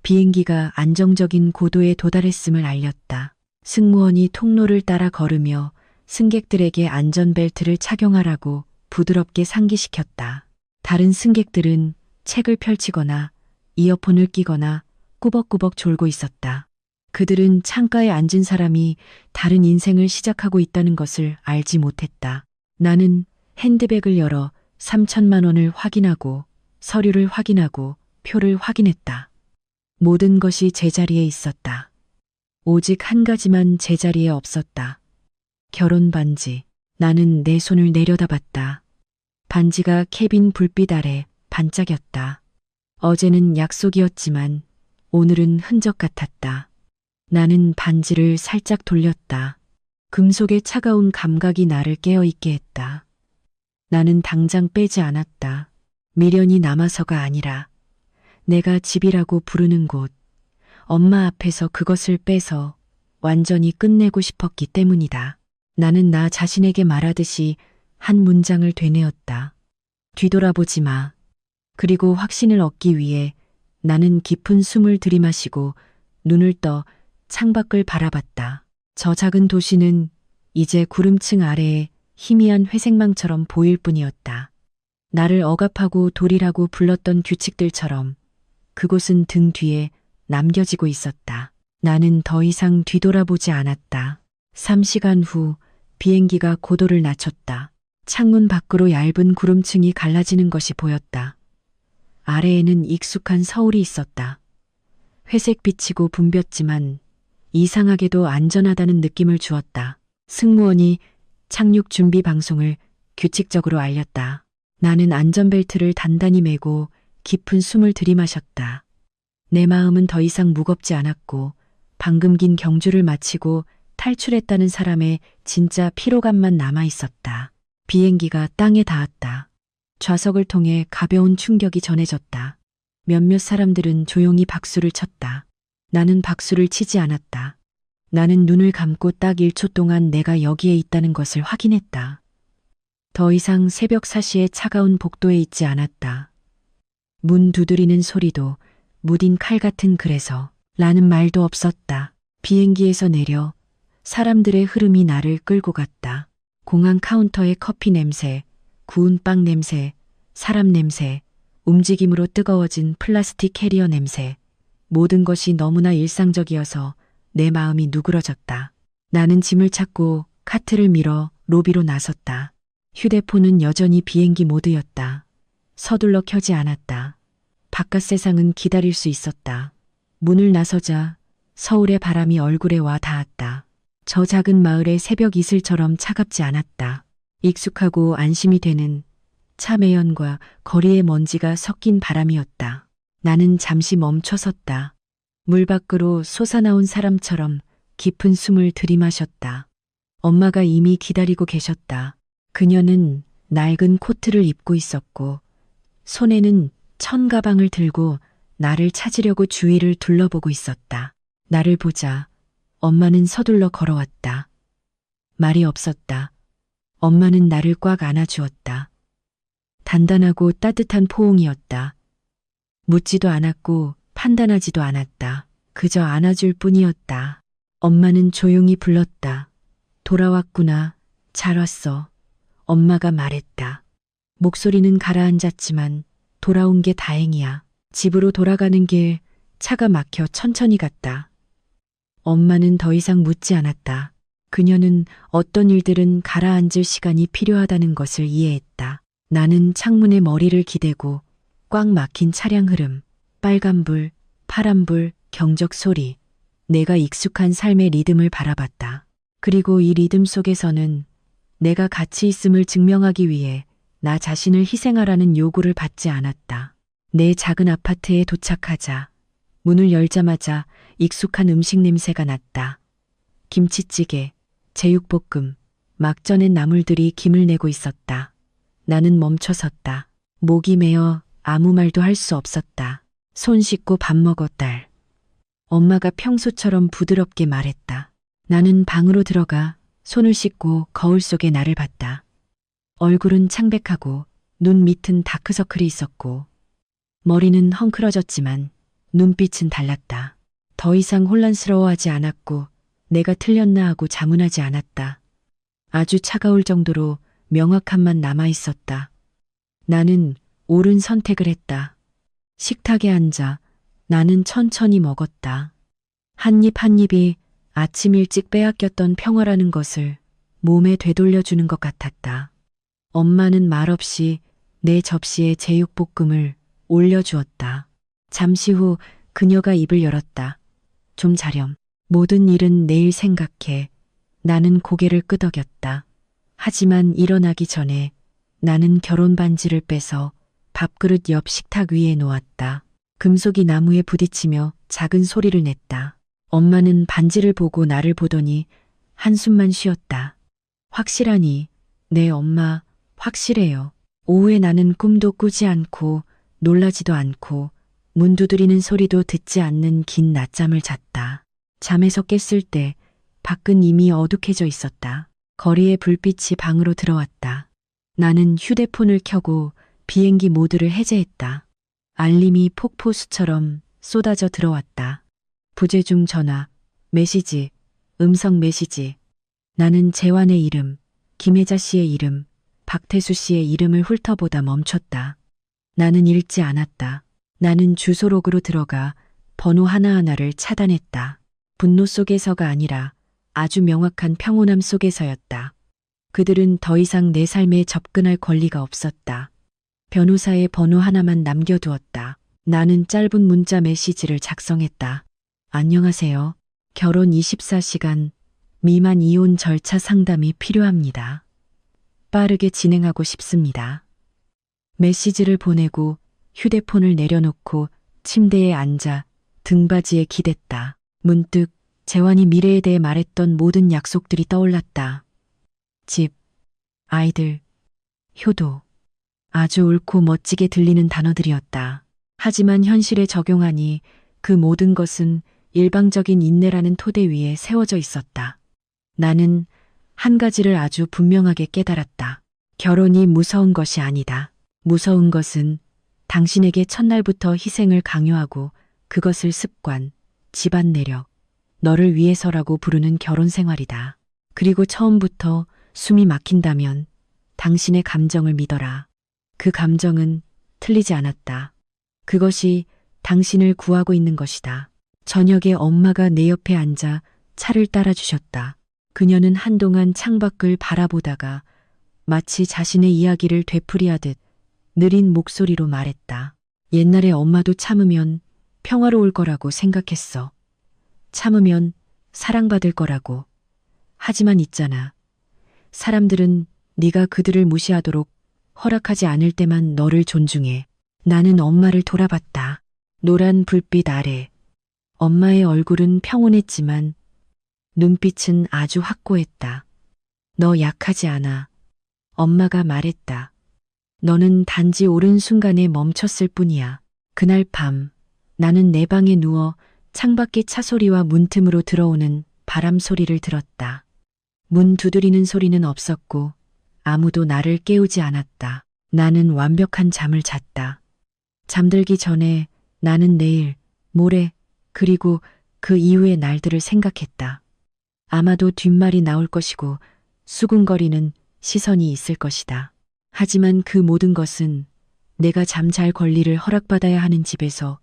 비행기가 안정적인 고도에 도달했음을 알렸다. 승무원이 통로를 따라 걸으며 승객들에게 안전벨트를 착용하라고 부드럽게 상기시켰다. 다른 승객들은 책을 펼치거나 이어폰을 끼거나 꾸벅꾸벅 졸고 있었다. 그들은 창가에 앉은 사람이 다른 인생을 시작하고 있다는 것을 알지 못했다. 나는 핸드백을 열어 3천만 원을 확인하고 서류를 확인하고 표를 확인했다. 모든 것이 제자리에 있었다. 오직 한 가지만 제자리에 없었다. 결혼 반지. 나는 내 손을 내려다봤다. 반지가 캐빈 불빛 아래 반짝였다. 어제는 약속이었지만 오늘은 흔적 같았다. 나는 반지를 살짝 돌렸다. 금속의 차가운 감각이 나를 깨어있게 했다. 나는 당장 빼지 않았다. 미련이 남아서가 아니라 내가 집이라고 부르는 곳, 엄마 앞에서 그것을 빼서 완전히 끝내고 싶었기 때문이다. 나는 나 자신에게 말하듯이 한 문장을 되뇌었다. 뒤돌아보지 마. 그리고 확신을 얻기 위해 나는 깊은 숨을 들이마시고 눈을 떠 창밖을 바라봤다. 저 작은 도시는 이제 구름층 아래에 희미한 회색망처럼 보일 뿐이었다. 나를 억압하고 도리라고 불렀던 규칙들처럼 그곳은 등 뒤에 남겨지고 있었다. 나는 더 이상 뒤돌아보지 않았다. 3시간 후 비행기가 고도를 낮췄다. 창문 밖으로 얇은 구름층이 갈라지는 것이 보였다. 아래에는 익숙한 서울이 있었다. 회색 빛이고 붐볐지만 이상하게도 안전하다는 느낌을 주었다. 승무원이 착륙 준비 방송을 규칙적으로 알렸다. 나는 안전벨트를 단단히 매고 깊은 숨을 들이마셨다. 내 마음은 더 이상 무겁지 않았고 방금 긴 경주를 마치고 탈출했다는 사람의 진짜 피로감만 남아 있었다. 비행기가 땅에 닿았다. 좌석을 통해 가벼운 충격이 전해졌다. 몇몇 사람들은 조용히 박수를 쳤다. 나는 박수를 치지 않았다. 나는 눈을 감고 딱 1초 동안 내가 여기에 있다는 것을 확인했다. 더 이상 새벽 4시의 차가운 복도에 있지 않았다. 문 두드리는 소리도 무딘 칼 같은 그래서 라는 말도 없었다. 비행기에서 내려 사람들의 흐름이 나를 끌고 갔다. 공항 카운터의 커피 냄새, 구운 빵 냄새, 사람 냄새, 움직임으로 뜨거워진 플라스틱 캐리어 냄새. 모든 것이 너무나 일상적이어서 내 마음이 누그러졌다. 나는 짐을 찾고 카트를 밀어 로비로 나섰다. 휴대폰은 여전히 비행기 모드였다. 서둘러 켜지 않았다. 바깥 세상은 기다릴 수 있었다. 문을 나서자 서울의 바람이 얼굴에 와 닿았다. 저 작은 마을의 새벽 이슬처럼 차갑지 않았다. 익숙하고 안심이 되는 차 매연과 거리의 먼지가 섞인 바람이었다. 나는 잠시 멈춰 섰다. 물 밖으로 솟아나온 사람처럼 깊은 숨을 들이마셨다. 엄마가 이미 기다리고 계셨다. 그녀는 낡은 코트를 입고 있었고 손에는 천 가방을 들고 나를 찾으려고 주위를 둘러보고 있었다. 나를 보자 엄마는 서둘러 걸어왔다. 말이 없었다. 엄마는 나를 꽉 안아주었다. 단단하고 따뜻한 포옹이었다. 묻지도 않았고 판단하지도 않았다. 그저 안아줄 뿐이었다. 엄마는 조용히 불렀다. 돌아왔구나. 잘 왔어. 엄마가 말했다. 목소리는 가라앉았지만 돌아온 게 다행이야. 집으로 돌아가는 길 차가 막혀 천천히 갔다. 엄마는 더 이상 묻지 않았다. 그녀는 어떤 일들은 가라앉을 시간이 필요하다는 것을 이해했다. 나는 창문에 머리를 기대고 꽉 막힌 차량 흐름, 빨간불, 파란불, 경적 소리, 내가 익숙한 삶의 리듬을 바라봤다. 그리고 이 리듬 속에서는 내가 가치 있음을 증명하기 위해 나 자신을 희생하라는 요구를 받지 않았다. 내 작은 아파트에 도착하자 문을 열자마자 익숙한 음식 냄새가 났다. 김치찌개, 제육볶음, 막 쪄낸 나물들이 김을 내고 있었다. 나는 멈춰섰다. 목이 메어 아무 말도 할 수 없었다. 손 씻고 밥 먹어 딸. 엄마가 평소처럼 부드럽게 말했다. 나는 방으로 들어가 손을 씻고 거울 속에 나를 봤다. 얼굴은 창백하고 눈 밑은 다크서클이 있었고 머리는 헝클어졌지만 눈빛은 달랐다. 더 이상 혼란스러워하지 않았고 내가 틀렸나 하고 자문하지 않았다. 아주 차가울 정도로 명확함만 남아 있었다. 나는 옳은 선택을 했다. 식탁에 앉아 나는 천천히 먹었다. 한 입 한 입이 아침 일찍 빼앗겼던 평화라는 것을 몸에 되돌려주는 것 같았다. 엄마는 말없이 내 접시에 제육볶음을 올려주었다. 잠시 후 그녀가 입을 열었다. 좀 자렴. 모든 일은 내일 생각해. 나는 고개를 끄덕였다. 하지만 일어나기 전에 나는 결혼 반지를 빼서 밥그릇 옆 식탁 위에 놓았다. 금속이 나무에 부딪히며 작은 소리를 냈다. 엄마는 반지를 보고 나를 보더니 한숨만 쉬었다. 확실하니? 네, 엄마, 확실해요. 오후에 나는 꿈도 꾸지 않고 놀라지도 않고 문 두드리는 소리도 듣지 않는 긴 낮잠을 잤다. 잠에서 깼을 때 밖은 이미 어둑해져 있었다. 거리의 불빛이 방으로 들어왔다. 나는 휴대폰을 켜고 비행기 모드를 해제했다. 알림이 폭포수처럼 쏟아져 들어왔다. 부재중 전화, 메시지, 음성 메시지. 나는 재환의 이름, 김혜자 씨의 이름, 박태수 씨의 이름을 훑어보다 멈췄다. 나는 읽지 않았다. 나는 주소록으로 들어가 번호 하나하나를 차단했다. 분노 속에서가 아니라 아주 명확한 평온함 속에서였다. 그들은 더 이상 내 삶에 접근할 권리가 없었다. 변호사의 번호 하나만 남겨두었다. 나는 짧은 문자 메시지를 작성했다. 안녕하세요. 결혼 24시간 미만 이혼 절차 상담이 필요합니다. 빠르게 진행하고 싶습니다. 메시지를 보내고 휴대폰을 내려놓고 침대에 앉아 등받이에 기댔다. 문득 재환이 미래에 대해 말했던 모든 약속들이 떠올랐다. 집, 아이들, 효도. 아주 옳고 멋지게 들리는 단어들이었다. 하지만 현실에 적용하니 그 모든 것은 일방적인 인내라는 토대 위에 세워져 있었다. 나는 한 가지를 아주 분명하게 깨달았다. 결혼이 무서운 것이 아니다. 무서운 것은 당신에게 첫날부터 희생을 강요하고 그것을 습관, 집안 내력, 너를 위해서라고 부르는 결혼 생활이다. 그리고 처음부터 숨이 막힌다면 당신의 감정을 믿어라. 그 감정은 틀리지 않았다. 그것이 당신을 구하고 있는 것이다. 저녁에 엄마가 내 옆에 앉아 차를 따라주셨다. 그녀는 한동안 창밖을 바라보다가 마치 자신의 이야기를 되풀이하듯 느린 목소리로 말했다. 옛날에 엄마도 참으면 평화로울 거라고 생각했어. 참으면 사랑받을 거라고. 하지만 있잖아. 사람들은 네가 그들을 무시하도록 허락하지 않을 때만 너를 존중해. 나는 엄마를 돌아봤다. 노란 불빛 아래. 엄마의 얼굴은 평온했지만 눈빛은 아주 확고했다. 너 약하지 않아. 엄마가 말했다. 너는 단지 옳은 순간에 멈췄을 뿐이야. 그날 밤 나는 내 방에 누워 창밖의 차 소리와 문틈으로 들어오는 바람 소리를 들었다. 문 두드리는 소리는 없었고 아무도 나를 깨우지 않았다. 나는 완벽한 잠을 잤다. 잠들기 전에 나는 내일, 모레, 그리고 그 이후의 날들을 생각했다. 아마도 뒷말이 나올 것이고 수군거리는 시선이 있을 것이다. 하지만 그 모든 것은 내가 잠잘 권리를 허락받아야 하는 집에서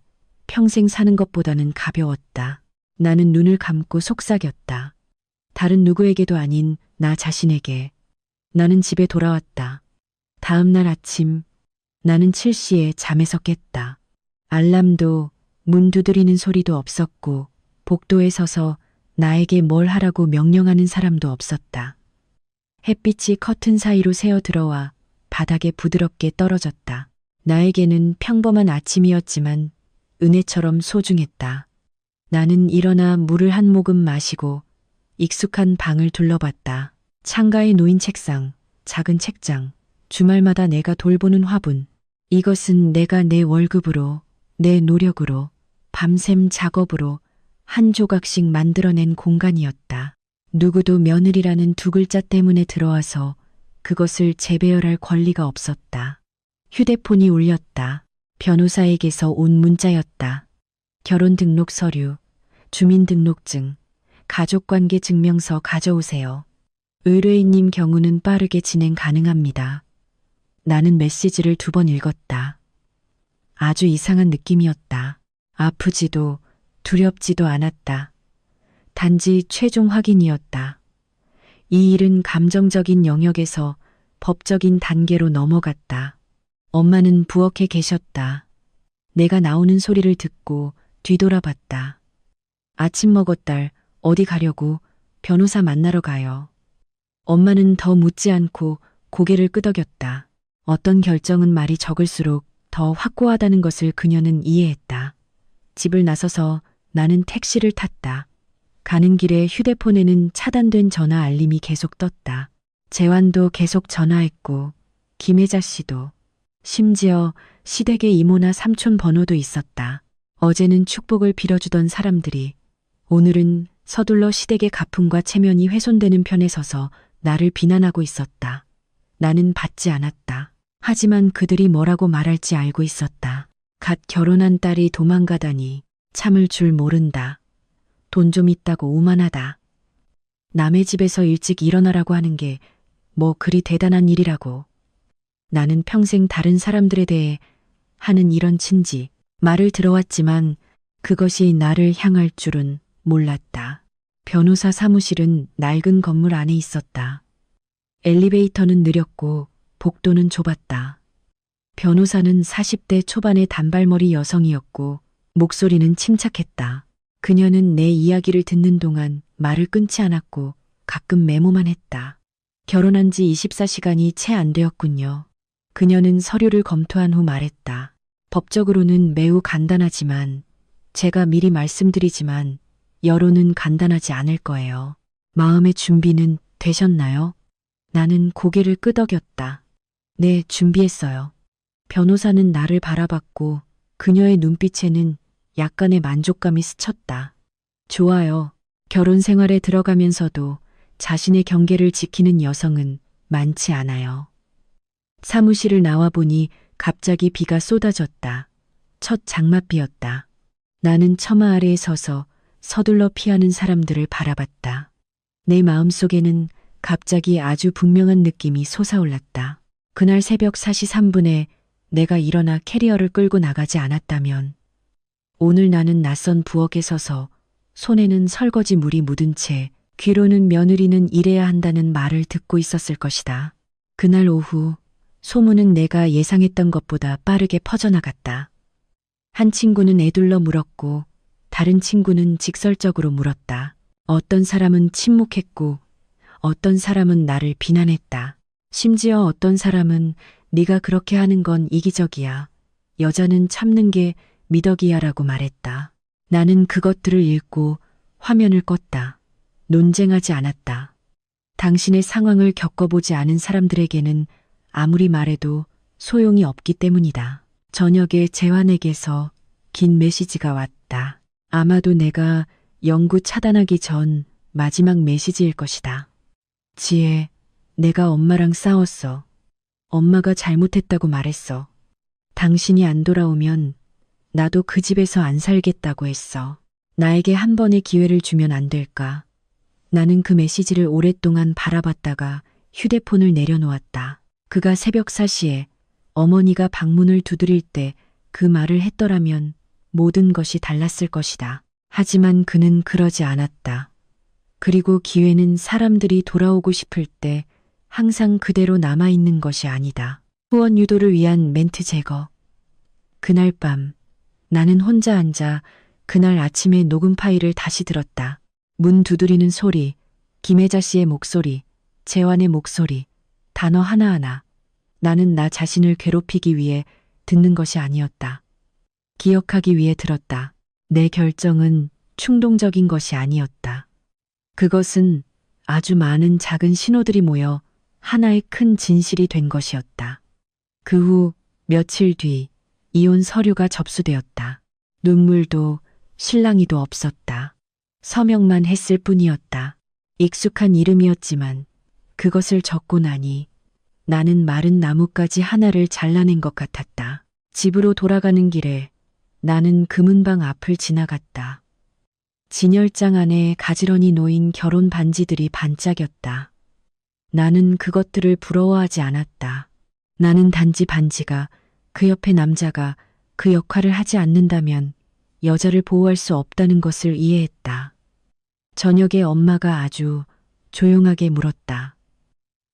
평생 사는 것보다는 가벼웠다. 나는 눈을 감고 속삭였다. 다른 누구에게도 아닌 나 자신에게. 나는 집에 돌아왔다. 다음 날 아침 나는 7시에 잠에서 깼다. 알람도 문 두드리는 소리도 없었고 복도에 서서 나에게 뭘 하라고 명령하는 사람도 없었다. 햇빛이 커튼 사이로 새어 들어와 바닥에 부드럽게 떨어졌다. 나에게는 평범한 아침이었지만 은혜처럼 소중했다. 나는 일어나 물을 한 모금 마시고 익숙한 방을 둘러봤다. 창가에 놓인 책상, 작은 책장, 주말마다 내가 돌보는 화분. 이것은 내가 내 월급으로, 내 노력으로, 밤샘 작업으로 한 조각씩 만들어낸 공간이었다. 누구도 며느리라는 두 글자 때문에 들어와서 그것을 재배열할 권리가 없었다. 휴대폰이 울렸다. 변호사에게서 온 문자였다. 결혼 등록 서류, 주민등록증, 가족관계 증명서 가져오세요. 의뢰인님 경우는 빠르게 진행 가능합니다. 나는 메시지를 2번 읽었다. 아주 이상한 느낌이었다. 아프지도 두렵지도 않았다. 단지 최종 확인이었다. 이 일은 감정적인 영역에서 법적인 단계로 넘어갔다. 엄마는 부엌에 계셨다. 내가 나오는 소리를 듣고 뒤돌아봤다. 아침 먹었 딸, 어디 가려고? 변호사 만나러 가요. 엄마는 더 묻지 않고 고개를 끄덕였다. 어떤 결정은 말이 적을수록 더 확고하다는 것을 그녀는 이해했다. 집을 나서서 나는 택시를 탔다. 가는 길에 휴대폰에는 차단된 전화 알림이 계속 떴다. 재환도 계속 전화했고 김혜자 씨도, 심지어 시댁의 이모나 삼촌 번호도 있었다. 어제는 축복을 빌어주던 사람들이 오늘은 서둘러 시댁의 가품과 체면이 훼손되는 편에 서서 나를 비난하고 있었다. 나는 받지 않았다. 하지만 그들이 뭐라고 말할지 알고 있었다. 갓 결혼한 딸이 도망가다니 참을 줄 모른다. 돈 좀 있다고 오만하다. 남의 집에서 일찍 일어나라고 하는 게 뭐 그리 대단한 일이라고. 나는 평생 다른 사람들에 대해 하는 이런 친지 말을 들어왔지만 그것이 나를 향할 줄은 몰랐다. 변호사 사무실은 낡은 건물 안에 있었다. 엘리베이터는 느렸고 복도는 좁았다. 변호사는 40대 초반의 단발머리 여성이었고 목소리는 침착했다. 그녀는 내 이야기를 듣는 동안 말을 끊지 않았고 가끔 메모만 했다. 결혼한 지 24시간이 채 안 되었군요. 그녀는 서류를 검토한 후 말했다. 법적으로는 매우 간단하지만 제가 미리 말씀드리지만 여론은 간단하지 않을 거예요. 마음의 준비는 되셨나요? 나는 고개를 끄덕였다. 네, 준비했어요. 변호사는 나를 바라봤고 그녀의 눈빛에는 약간의 만족감이 스쳤다. 좋아요. 결혼 생활에 들어가면서도 자신의 경계를 지키는 여성은 많지 않아요. 사무실을 나와보니 갑자기 비가 쏟아졌다. 첫 장맛비였다. 나는 처마 아래에 서서 서둘러 피하는 사람들을 바라봤다. 내 마음속에는 갑자기 아주 분명한 느낌이 솟아올랐다. 그날 새벽 4시 3분에 내가 일어나 캐리어를 끌고 나가지 않았다면 오늘 나는 낯선 부엌에 서서 손에는 설거지 물이 묻은 채 귀로는 며느리는 일해야 한다는 말을 듣고 있었을 것이다. 그날 오후 소문은 내가 예상했던 것보다 빠르게 퍼져나갔다. 한 친구는 애둘러 물었고 다른 친구는 직설적으로 물었다. 어떤 사람은 침묵했고 어떤 사람은 나를 비난했다. 심지어 어떤 사람은 네가 그렇게 하는 건 이기적이야. 여자는 참는 게 미덕이야라고 말했다. 나는 그것들을 읽고 화면을 껐다. 논쟁하지 않았다. 당신의 상황을 겪어보지 않은 사람들에게는 아무리 말해도 소용이 없기 때문이다. 저녁에 재환에게서 긴 메시지가 왔다. 아마도 내가 연구 차단하기 전 마지막 메시지일 것이다. 지혜, 내가 엄마랑 싸웠어. 엄마가 잘못했다고 말했어. 당신이 안 돌아오면 나도 그 집에서 안 살겠다고 했어. 나에게 한 번의 기회를 주면 안 될까? 나는 그 메시지를 오랫동안 바라봤다가 휴대폰을 내려놓았다. 그가 새벽 4시에 어머니가 방문을 두드릴 때 그 말을 했더라면 모든 것이 달랐을 것이다. 하지만 그는 그러지 않았다. 그리고 기회는 사람들이 돌아오고 싶을 때 항상 그대로 남아있는 것이 아니다. 후원 유도를 위한 멘트 제거. 그날 밤 나는 혼자 앉아 그날 아침의 녹음 파일을 다시 들었다. 문 두드리는 소리, 김혜자 씨의 목소리, 재환의 목소리, 단어 하나하나. 나는 나 자신을 괴롭히기 위해 듣는 것이 아니었다. 기억하기 위해 들었다. 내 결정은 충동적인 것이 아니었다. 그것은 아주 많은 작은 신호들이 모여 하나의 큰 진실이 된 것이었다. 그 후 며칠 뒤 이혼 서류가 접수되었다. 눈물도 실랑이도 없었다. 서명만 했을 뿐이었다. 익숙한 이름이었지만 그것을 적고 나니 나는 마른 나뭇가지 하나를 잘라낸 것 같았다. 집으로 돌아가는 길에 나는 금은방 앞을 지나갔다. 진열장 안에 가지런히 놓인 결혼 반지들이 반짝였다. 나는 그것들을 부러워하지 않았다. 나는 단지 반지가, 그 옆에 남자가 그 역할을 하지 않는다면 여자를 보호할 수 없다는 것을 이해했다. 저녁에 엄마가 아주 조용하게 물었다.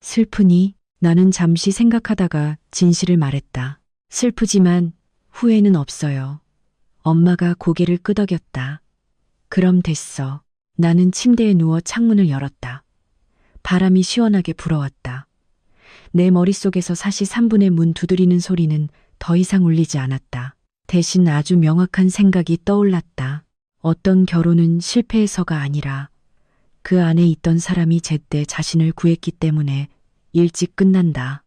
슬프니? 나는 잠시 생각하다가 진실을 말했다. 슬프지만 후회는 없어요. 엄마가 고개를 끄덕였다. 그럼 됐어. 나는 침대에 누워 창문을 열었다. 바람이 시원하게 불어왔다. 내 머릿속에서 사시 3분의 문 두드리는 소리는 더 이상 울리지 않았다. 대신 아주 명확한 생각이 떠올랐다. 어떤 결혼은 실패해서가 아니라 그 안에 있던 사람이 제때 자신을 구했기 때문에 일찍 끝난다.